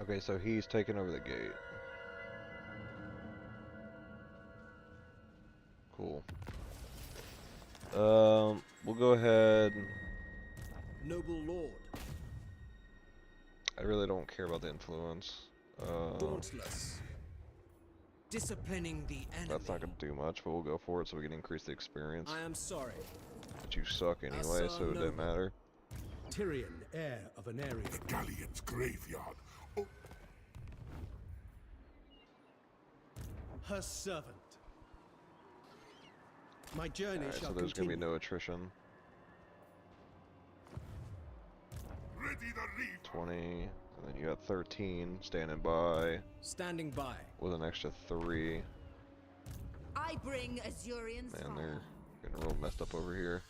Okay, so he's taking over the gate. Cool. We'll go ahead. Noble lord. I really don't care about the influence. Dauntless. Disciplining the enemy. That's not gonna do much, but we'll go for it so we can increase the experience. I am sorry. But you suck anyway, Asa so it doesn't Noble. matter. Tyrion, heir of Anarian. The Galleon's graveyard. Oh, Her servant. My journey Alright, shall so there's continue. gonna be no attrition. ready the reap. 20, and then you got 13 standing by Standing by. with an extra 3. I bring Azurian Man, fire. they're getting real messed up over here.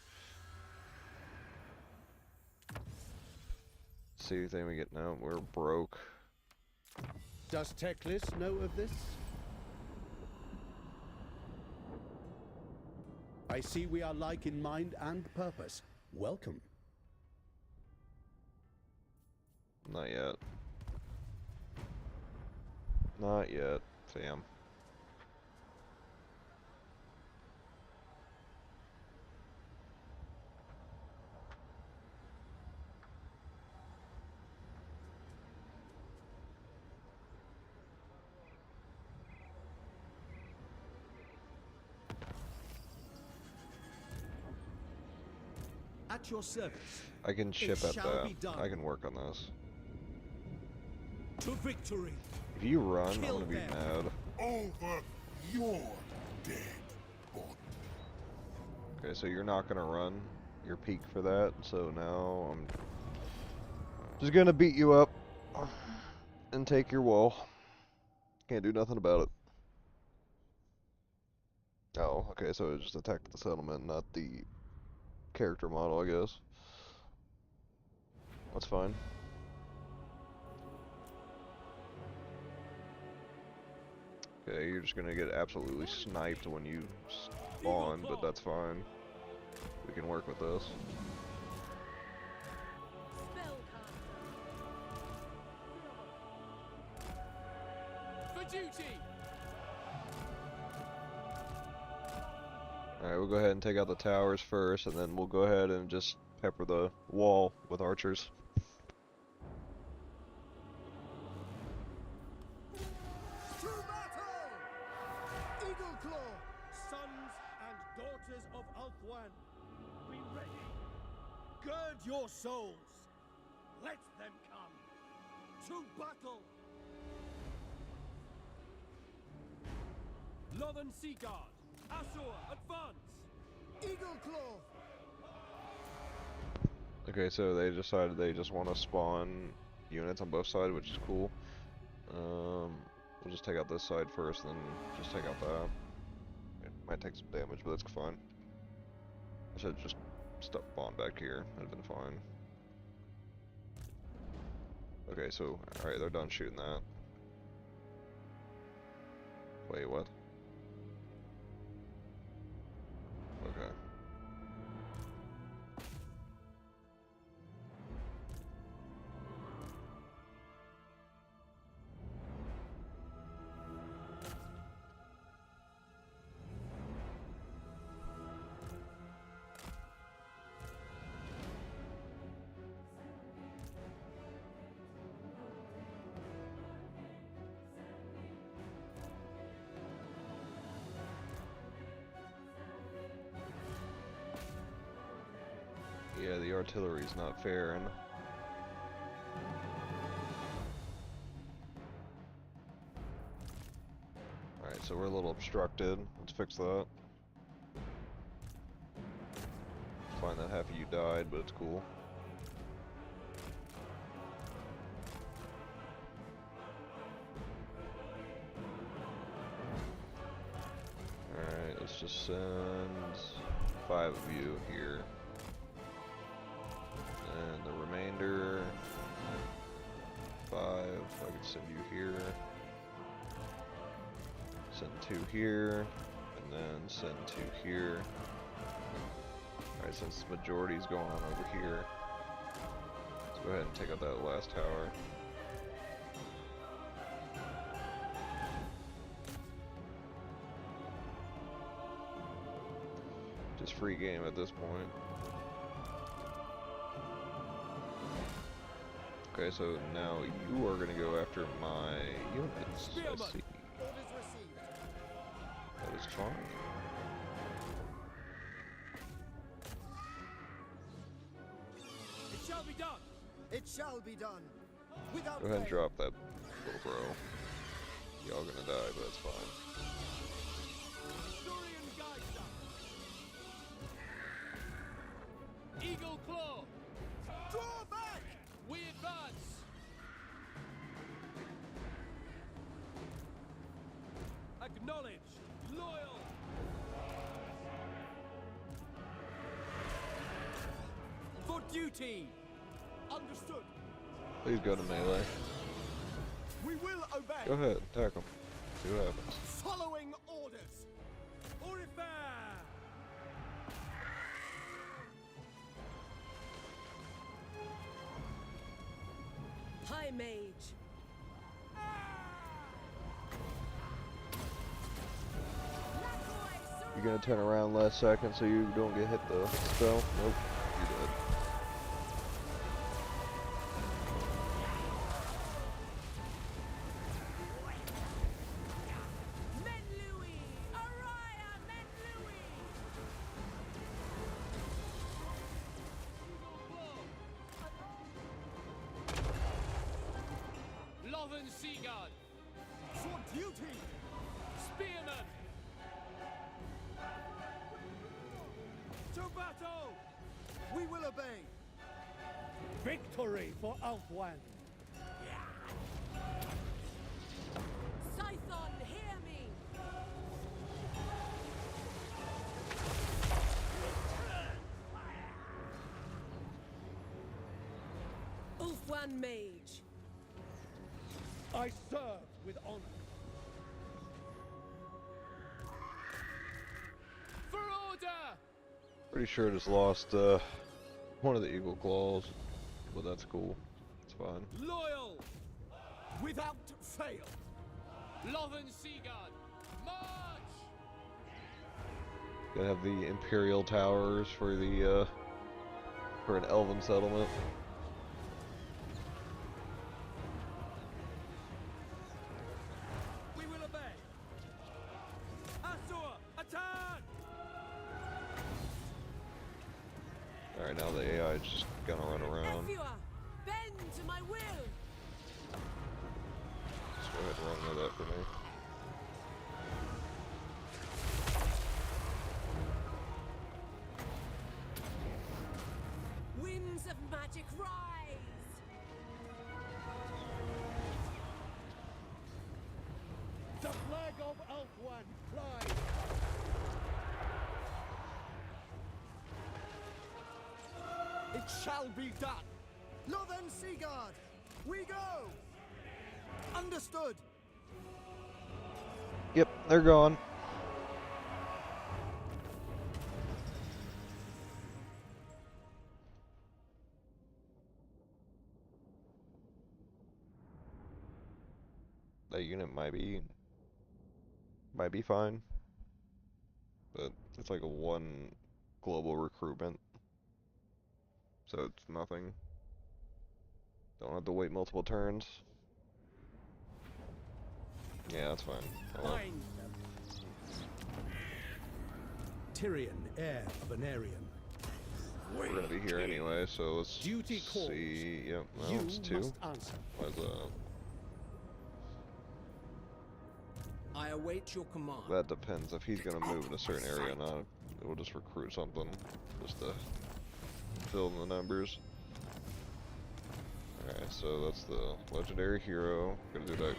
See anything we get? No, we're broke. Does Teclis know of this? I see we are like in mind and purpose. Welcome. Not yet. Not yet, fam. At your service. I can ship at shall that. be done. I can work on this. To victory. If you run, I'm Kill gonna be them. mad. Over your dead body. Okay, so you're not gonna run. You're peak for that, so now I'm just gonna beat you up and take your wall. Can't do nothing about it. Oh, okay, so it just attacked the settlement, not the character model, I guess. That's fine. Okay, you're just gonna get absolutely sniped when you spawn, but that's fine. We can work with this. duty! Alright, we'll go ahead and take out the towers first, and then we'll go ahead and just pepper the wall with archers. To battle! Eagle Claw! Sons and daughters of Ulthuan, be ready! Gird your souls! Let them come! To battle! Lothern Sea Guard! Azure, advance! Eagle Claw! Okay, so they decided they just want to spawn units on both sides, which is cool. We'll just take out this side first, then just take out that. It might take some damage, but that's fine. I should just spawn back here. That'd have been fine. Okay, so, alright, they're done shooting that. Wait, what? Okay. Yeah, the artillery's not fair. Alright, so we're a little obstructed. Let's fix that. Fine that half of you died, but it's cool. Alright, let's just send 5 of you here. And the remainder, 5, I can send you here. Send 2 here, and then send 2 here. Alright, since the majority's going on over here, let's go ahead and take out that last tower. Just free game at this point. Okay, so now you are gonna go after my units. I see. Orders received. That is fine. It shall be done! It shall be done. Without Go ahead and fail. drop that little bro. Y'all gonna die, but that's fine. Durian Geyser! Eagle Claw! Draw back! We advance! Acknowledged! Loyal! For duty! Understood. Please go to melee. We will obey. Go ahead, attack him. See what happens. Following orders. Aurifair! High Mage. You're gonna turn around last second so you don't get hit the spell. Nope, you're dead. Menlui! Araya Menlui! Lothern Sea Guard! For duty. Spearman! To battle! We will obey. Victory for Ulthuan. Scython, hear me! Ulthuan Mage. I serve with honor. For order! Pretty sure I just lost one of the eagle claws, but that's cool. It's fine. Loyal! Without fail. Gonna have the Imperial Towers for the for an Elven settlement. We will obey. Asur, attack! Alright, now the AI is just gonna run around. Efua, bend to my will. Just go ahead and run with that for me. Winds of magic rise. The flag of Elfwan flies. It shall be done. Lothen Seagard, we go. Understood. Yep, they're gone. That unit might be fine, but it's like a one global recruitment, so it's nothing. Don't have to wait multiple turns. Yeah, that's fine. Oh, Find them. Tyrion, heir of an Aryan. we're gonna be here anyway, so let's Duty calls. see. Yep, well, You it's two. must answer. Why's I await your command. that depends if he's gonna move in a certain area or not. We'll just recruit something just to fill in the numbers. Alright, so that's the legendary hero. Gonna do that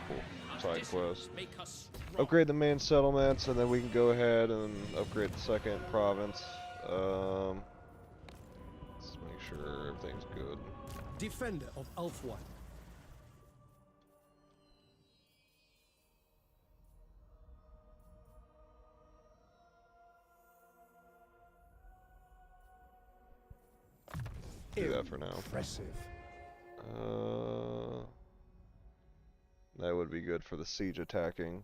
cool side quest. Make us Upgrade the main settlements, and then we can go ahead and upgrade the second province. Let's make sure everything's good. Defender of Elfwan. Do that for now. Impressive. That would be good for the siege attacking.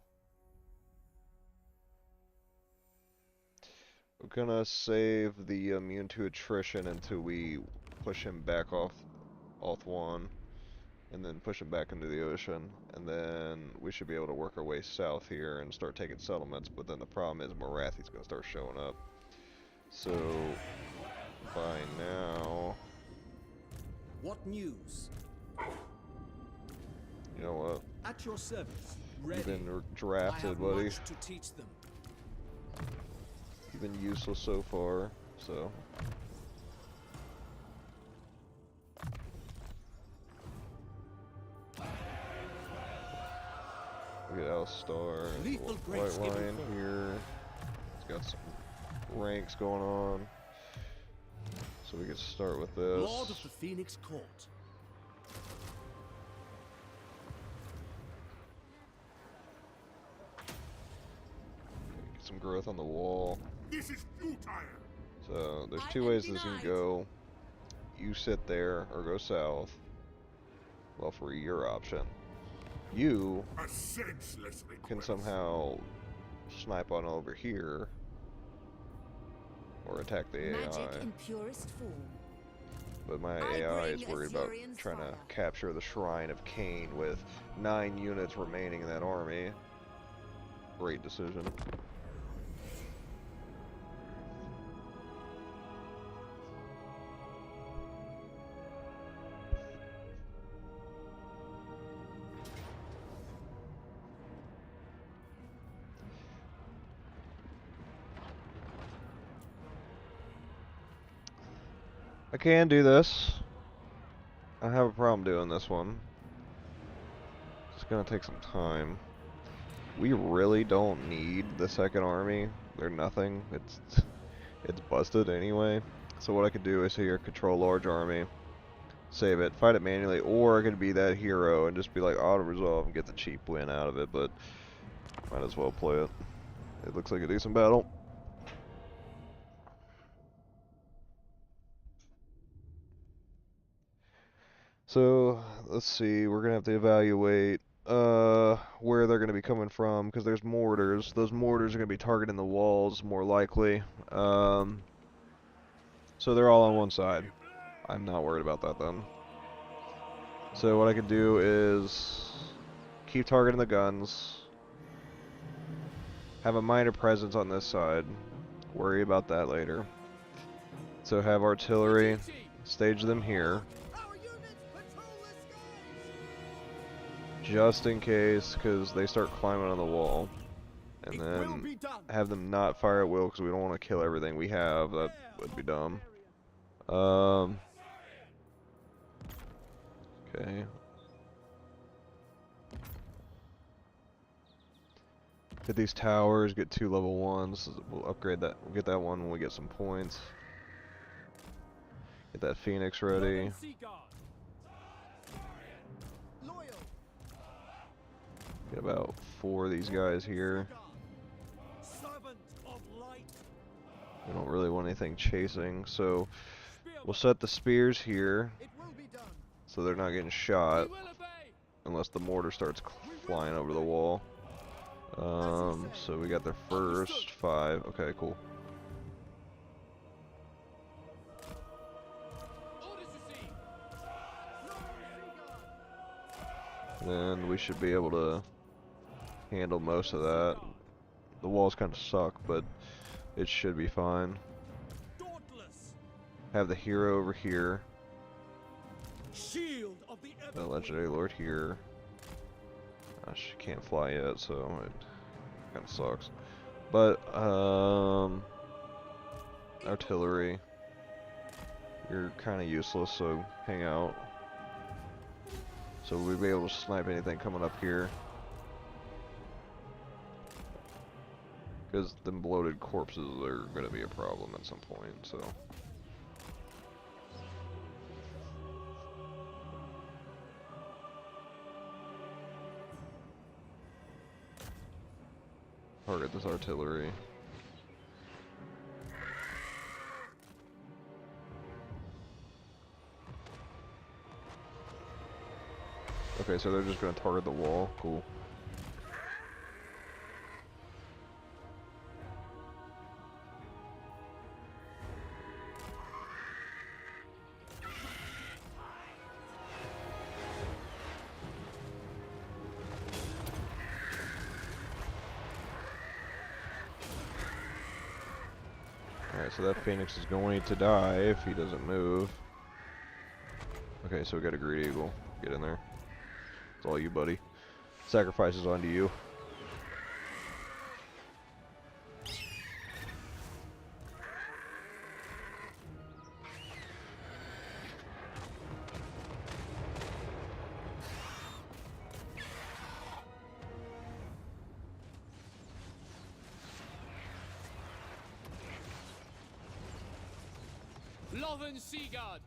We're gonna save the immune to attrition until we push him back off Althwan, and then push him back into the ocean, and then we should be able to work our way south here and start taking settlements. But then the problem is Morathi's gonna start showing up. So by now, What news? you know what? At your service. You've Ready. been I drafted, have buddy. much to teach them. You've been useless so far, so. We get Alistar and Lethal White grace given Lion forth. here. He's got some ranks going on. So we can start with this. Lord of the Phoenix Court. Get some growth on the wall. This is futile. So there's I two am ways this can denied. go. You sit there or go south. Well, for your option. You A senseless request. can somehow snipe on over here or attack the Magic AI. in purest form. But my I AI is bring worried about Assyrian trying to fire. capture the Shrine of Cain with 9 units remaining in that army. Great decision. I can do this. I have a problem doing this one. It's gonna take some time. We really don't need the second army. They're nothing. It's busted anyway. So what I could do is here control large army, save it, fight it manually, or I could be that hero and just be like auto resolve and get the cheap win out of it. But might as well play it. It looks like a decent battle. So let's see, we're gonna have to evaluate where they're going to be coming from, because there's mortars. Those mortars are going to be targeting the walls more likely. So they're all on one side. I'm not worried about that then. So what I could do is keep targeting the guns. Have a minor presence on this side. Worry about that later. So have artillery. Stage them here. Just in case, because they start climbing on the wall. And then have them not fire at will, because we don't want to kill everything we have. That would be dumb. Okay. Get these towers, get 2 level 1s. We'll upgrade that. We'll get that one when we get some points. Get that Phoenix ready. Get about 4 of these guys here. We don't really want anything chasing, so we'll set the spears here so they're not getting shot unless the mortar starts flying over the wall. So we got the first 5. Okay, cool. Then we should be able to handle most of that. The walls kind of suck, but it should be fine. Have the hero over here. The legendary lord here. She can't fly yet, so it kind of sucks. But artillery, you're kind of useless, so hang out. So we'll be able to snipe anything coming up here. Because them bloated corpses are going to be a problem at some point, so. Target this artillery. Okay, so they're just going to target the wall. Cool. Alright, so that Phoenix is going to die if he doesn't move. Okay, so we got a Great Eagle. Get in there. It's all you, buddy. Sacrifices onto you. Loven Seaguard.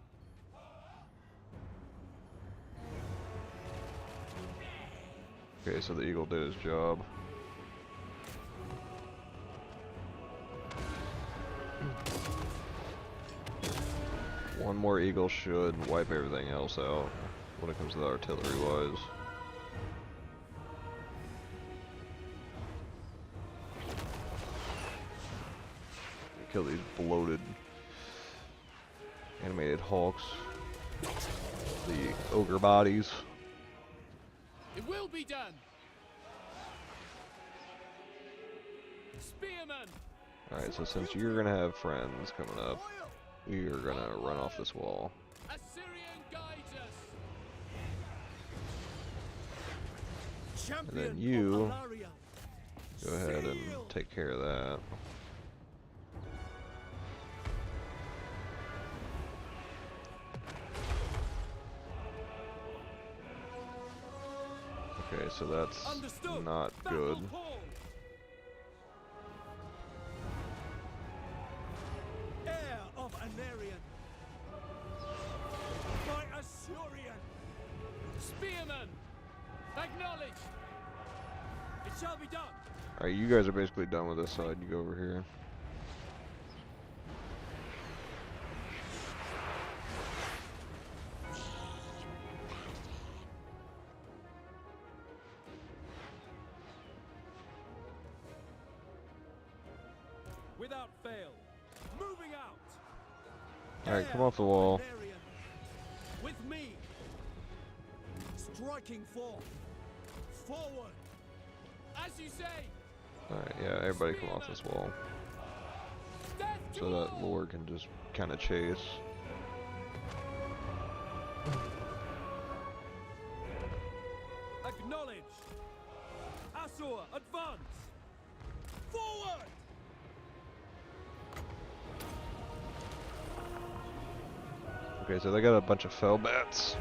Okay, so the eagle did his job. One more eagle should wipe everything else out when it comes to the artillery wise. Kill these bloated animated hawks. The ogre bodies. It will be done. Spearman. Alright, so since you're gonna have friends coming up, we are gonna run off this wall. Assyrian guides us. And then you go ahead and take care of that. Okay, so that's not good. Heir of Anarian. By Assyrian. Spearman. Acknowledged. It shall be done. Alright, you guys are basically done with this side. You go over here. Alright, come off the wall. With me. Striking forth. Forward. As you say. Alright, yeah, everybody come off this wall. Death to So that all. Lord can just kind of chase. Acknowledge. Asur, advance. Forward. Okay, so they got a bunch of fell bats.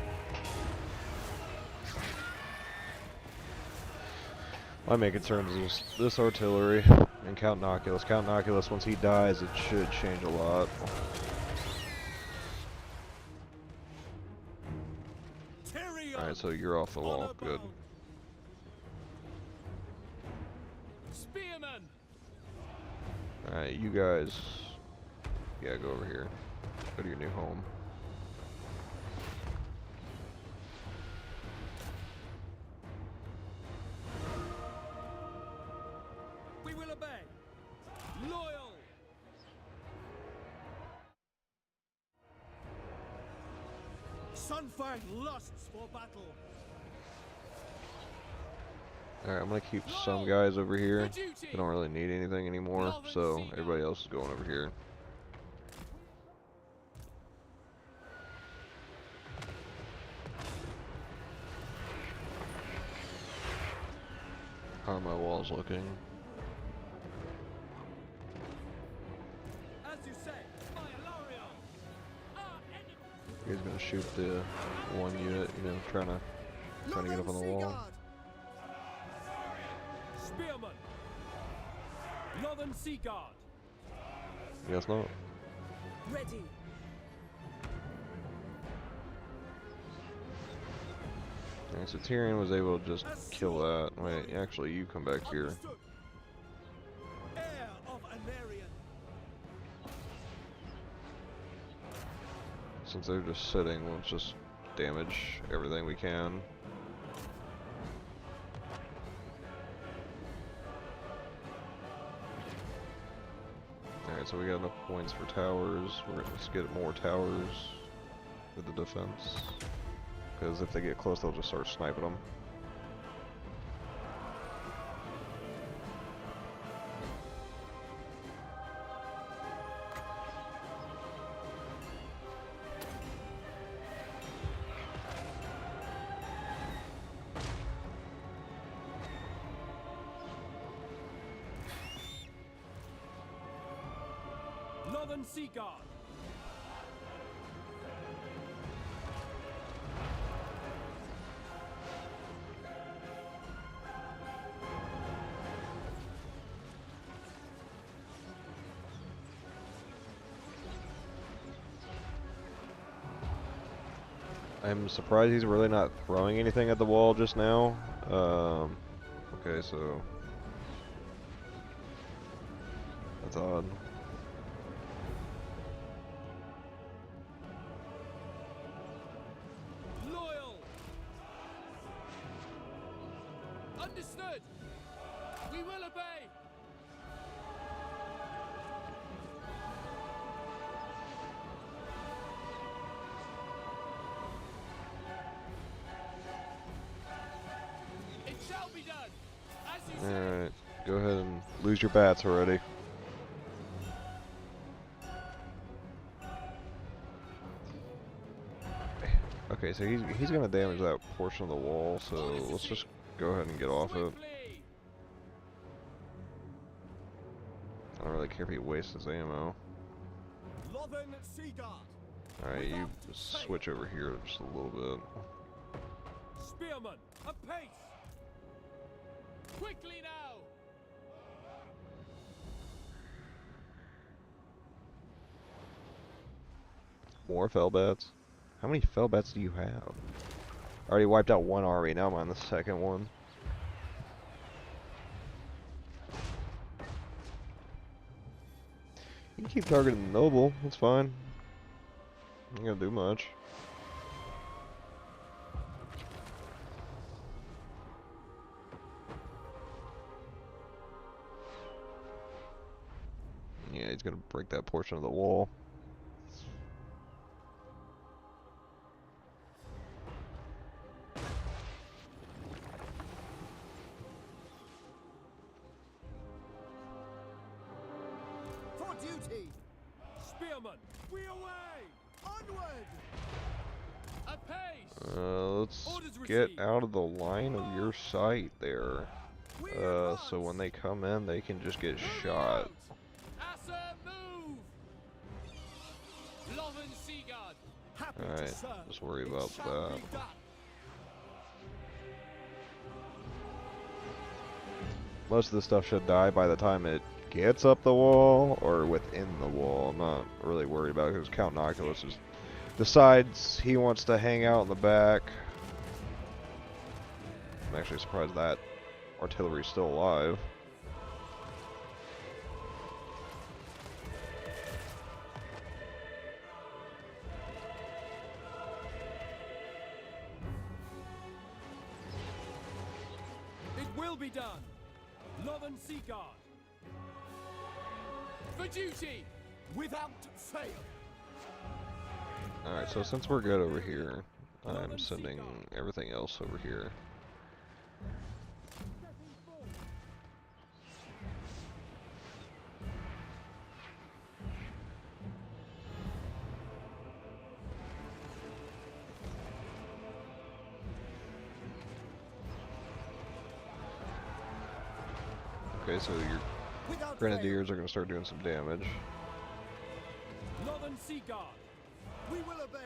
My main concern is this artillery and Count Noculus. Count Noculus, once he dies, it should change a lot. Tyrion. Alright, so you're off the wall. Good. Honor-bound. Spearman. Alright, you guys. Yeah, go over here. Go to your new home. We will obey. Loyal. Sunfang lusts for battle. Alright, I'm gonna keep some guys over here. For duty. They don't really need anything anymore, so everybody else is going over here. How are my walls looking? As you say. My Alarion. Our enemy. You guys gonna shoot the one unit, you know, trying to get up on the wall. Spearman. Northern Sea Guard. Guess not. Ready. Alright, so Tyrion was able to just kill that. Wait, actually, you come back here. Understood. Heir of Anarion. Since they're just sitting, let's just damage everything we can. Alright, so we got enough points for towers. Let's get more towers with the defense. Because if they get close, they'll just start sniping them. Northern Sea Guard. I'm surprised he's really not throwing anything at the wall just now. Okay, so that's odd. Loyal. Understood. We will obey. It shall be done. As you say. Alright, go ahead and lose your bats already. Okay, so he's gonna damage that portion of the wall, so let's just go ahead and get off it. Swiftly. I don't really care if he wastes his ammo. Lothern Sea Guard. Alright, you switch over here just a little bit. Spearman, apace. Quickly now. More fell bats? How many fell bats do you have? I already wiped out one army, now I'm on the second one. You can keep targeting the noble, that's fine. Not gonna do much. Yeah, he's gonna break that portion of the wall. Spearmen! We away! Onward! Apace! Let's Orders get received. out of the line of your sight there. We So when they come in, they can just get Moving shot. out! Assa, move! Loven Seaguard! Happy to Alright, serve. just worry It about shall that. be done. Most of the stuff should die by the time it gets up the wall or within the wall. I'm not really worried about it because Count Noculus just decides he wants to hang out in the back. I'm actually surprised that artillery's still alive. It will be done! Loven Seaguard! For duty! Without fail. Alright, so since we're good over here, I'm sending everything else over here. Okay, so your Without grenadiers are going to start doing some damage. Loven Seaguard! fail. We will obey,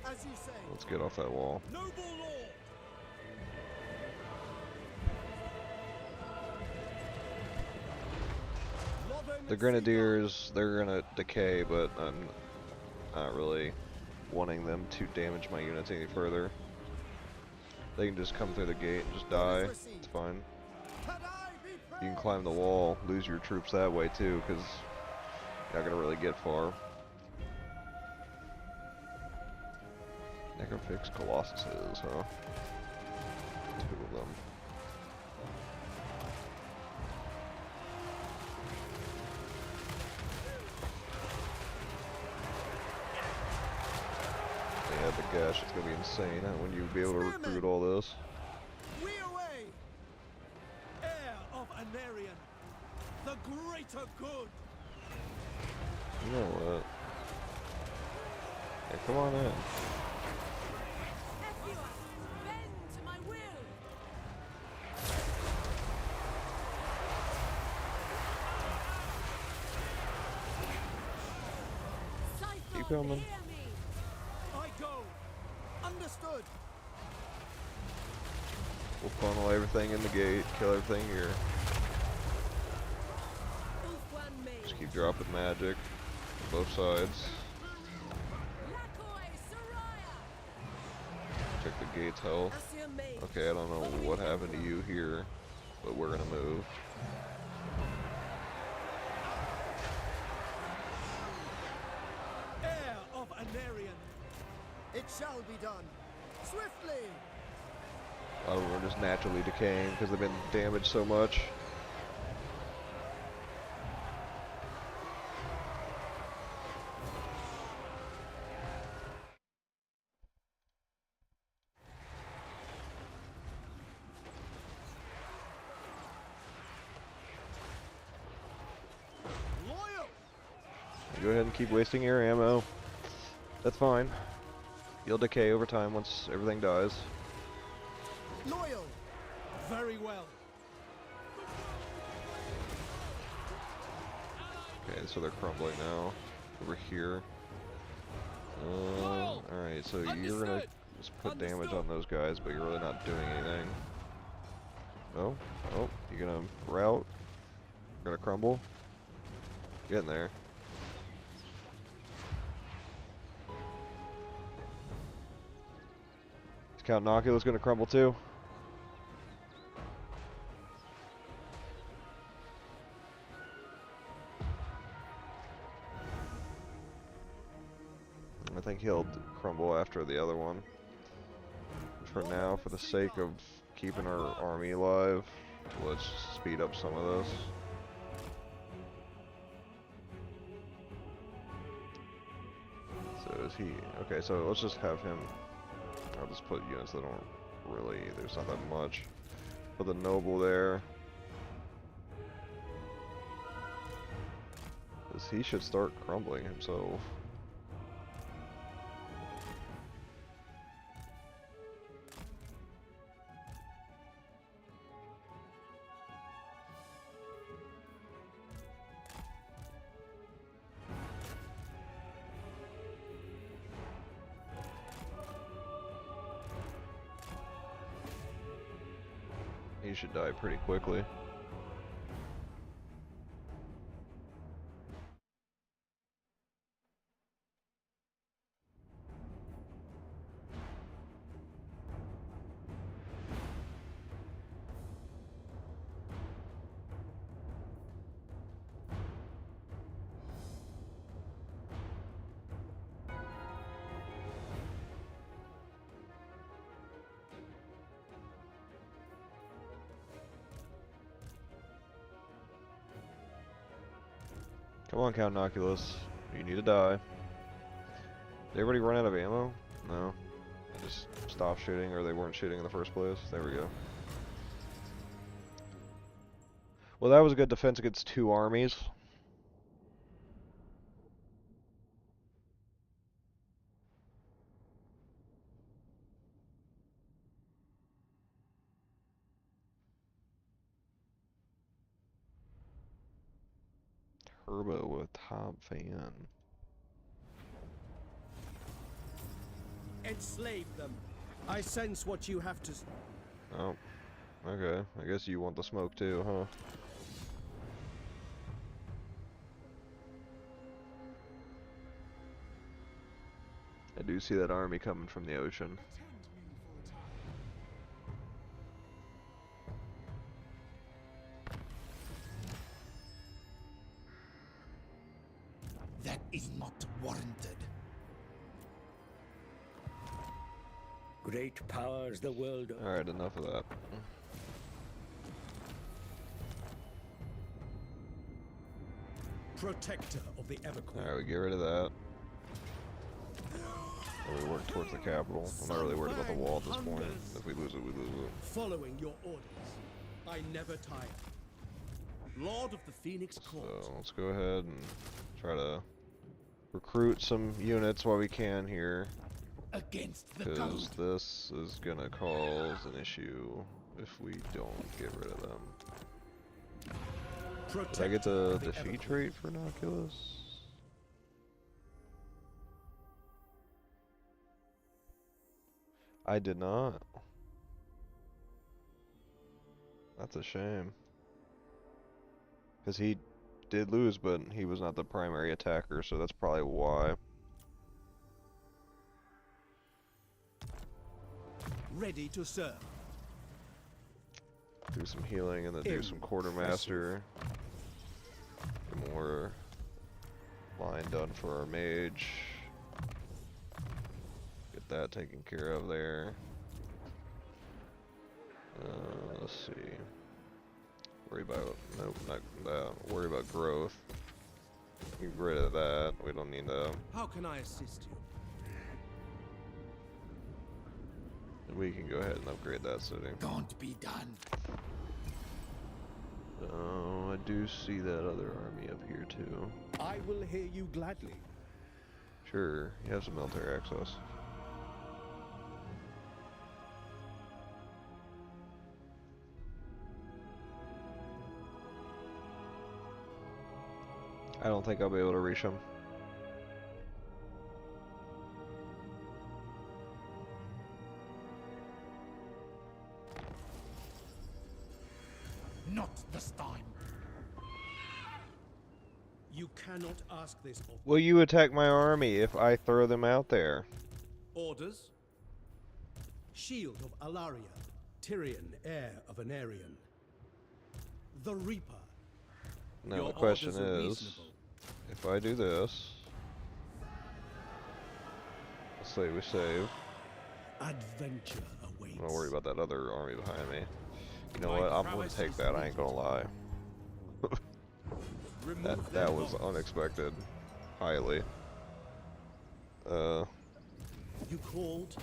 as you say. Let's get off that wall. Noble lord. Loven The grenadiers, they're going to decay, but I'm not really wanting them to damage my units any further. They can just come through the gate and just die. It's fine. You can climb the wall, lose your troops that way too, because you're not going to really get far. Necrofix Colossuses, huh? 2 of them. Yeah, but gosh, it's going to be insane when you be able to recruit all this. We away. Heir of Anarion. The greater good. You know what? Yeah, come on in. Everyone, bend to my will. Keep Siphon, coming. hear me. I go. Understood. We'll funnel everything in the gate, kill everything here. Ulfwan me. Just keep dropping magic on both sides. Lakoi, Soraya. Check the gate's health. Assia me. Okay, I don't know what happened to you here, but we're gonna move. Heir of Anarion. It shall be done. Swiftly. A lot of them are just naturally decaying because they've been damaged so much. Loyal. Go ahead and keep wasting your ammo. That's fine. You'll decay over time once everything dies. Loyal. Very well. Okay, so they're crumbling now. Over here. Alright, so you're gonna just put damage on those guys, but you're really not doing anything. No? Oh, you gonna rout? You're gonna crumble? Get in there. Is Count Noculus gonna crumble too? I think he'll crumble after the other one. For now, for the sake of keeping our army alive, let's speed up some of this. So is he... Okay, so let's just have him... I'll just put units that don't really... There's not that much. Put the noble there. Is he should start crumbling himself. He should die pretty quickly. Come on, Count Inoculus. You need to die. Did everybody run out of ammo? No. They just stopped shooting, or they weren't shooting in the first place. There we go. Well, that was a good defense against 2 armies. Turbo with top fan. Enslave them. I sense what you have to. Oh. Okay. I guess you want the smoke too, huh? I do see that army coming from the ocean. That is not warranted. Great powers the world. Alright, enough of that. Protector of the Everqueen. Alright, we get rid of that. And we work towards the capital. I'm not really worried about the wall at this point. If we lose it, we lose it. Following your orders, I never tire. Lord of the Phoenix Court. So let's go ahead and try to recruit some units while we can here. Against the Because gold. this is gonna cause an issue if we don't get rid of them. Did I get the defeat rate for Inoculus? I did not. That's a shame. Because he did lose, but he was not the primary attacker, so that's probably why. Ready to serve. Do some healing and then do some quartermaster. Get more line done for our mage. Get that taken care of there. Let's see. Worry about, nope, not that. Worry about growth. Get rid of that. We don't need that. How can I assist you? We can go ahead and upgrade that city. Can't be done. Oh, I do see that other army up here too. I will hear you gladly. Sure, you have some military access. I don't think I'll be able to reach him. Not this time. You cannot ask this of Will you attack my army if I throw them out there? orders. Shield of Alaria, Tyrion, heir of Anarion. The Reaper. Now Your the question orders are is, reasonable. if I do this, let's say we save. Adventure awaits. I'm not worried about that other army behind me. You know My what? I'm gonna prowess take is that. I ain't gonna lie. Remove That their was bombs. unexpected, highly. You called.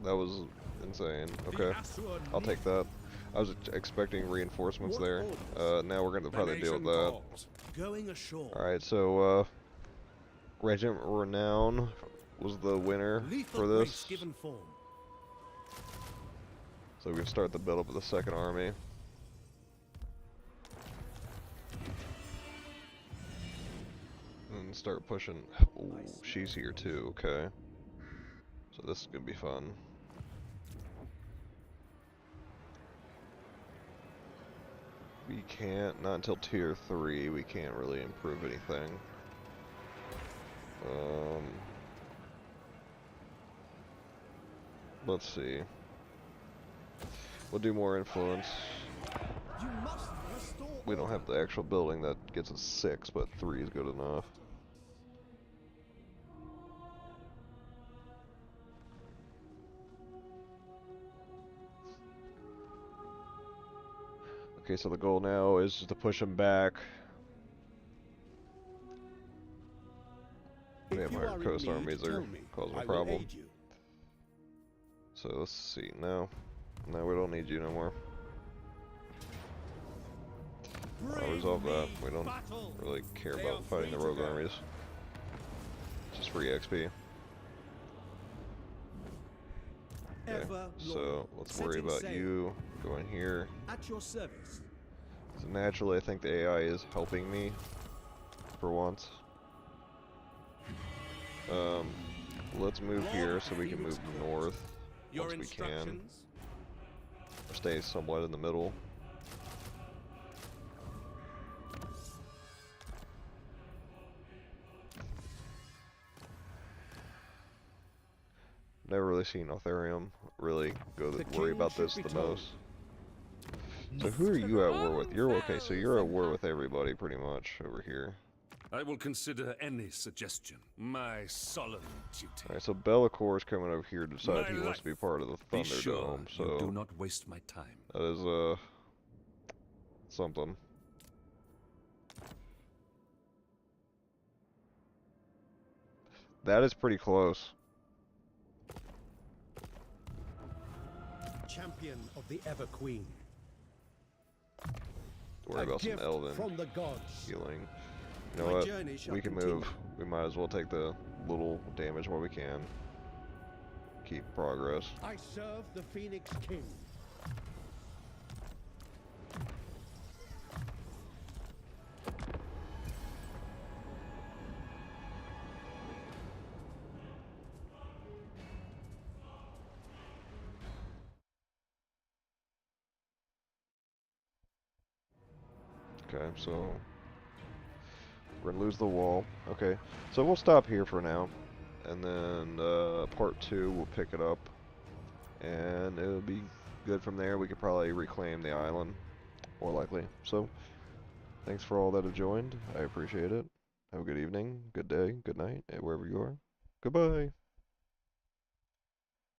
That was insane. The Okay, Asura I'll take that. I was expecting reinforcements What there. orders? Now we're gonna The probably deal with nation that. calls. Going ashore. Alright, so, Regiment Renown was the winner Lethal for grace this. given form. So we can start the build-up of the second army. And start pushing. Ooh, she's here too, okay. So this is gonna be fun. We can't, not until tier 3, we can't really improve anything. Let's see. We'll do more influence. You must restore We don't have the actual building that gets us 6, but 3 is good enough. Okay, so the goal now is just to push them back. If Yeah, you my are in coast need, armies tell are me. causing I a will problem. aid you. So let's see. No, we don't need you no more. I'll resolve that. We don't really care about fighting the rogue armies. Just free XP. Okay, Ever so loyal. let's worry Setting about sail. you going here. At your service. So naturally, I think the AI is helping me for once. Let's move here so we can move north once we can. Or stay somewhat in the middle. Never really seen Otharium really worry about this the most. So who are you at war with? You're okay, so you're at war with everybody pretty much over here. I will consider any suggestion my solemn duty. Alright, so Bellacore is coming over here to decide My he wants to be life. part of the Be sure Thunderdome, you do so not waste my time. that is something. That is pretty close. Champion of the Ever Queen. Worry A about some gift Elven from the gods. healing. You know My what? journey shall We can continue. move. We might as well take the little damage while we can. Keep progress. I serve the Phoenix King. Okay, so we're gonna lose the wall. Okay, so we'll stop here for now, and then part 2 we'll pick it up, and it'll be good from there. We could probably reclaim the island, more likely. So, thanks for all that have joined. I appreciate it. Have a good evening, good day, good night, wherever you are. Goodbye.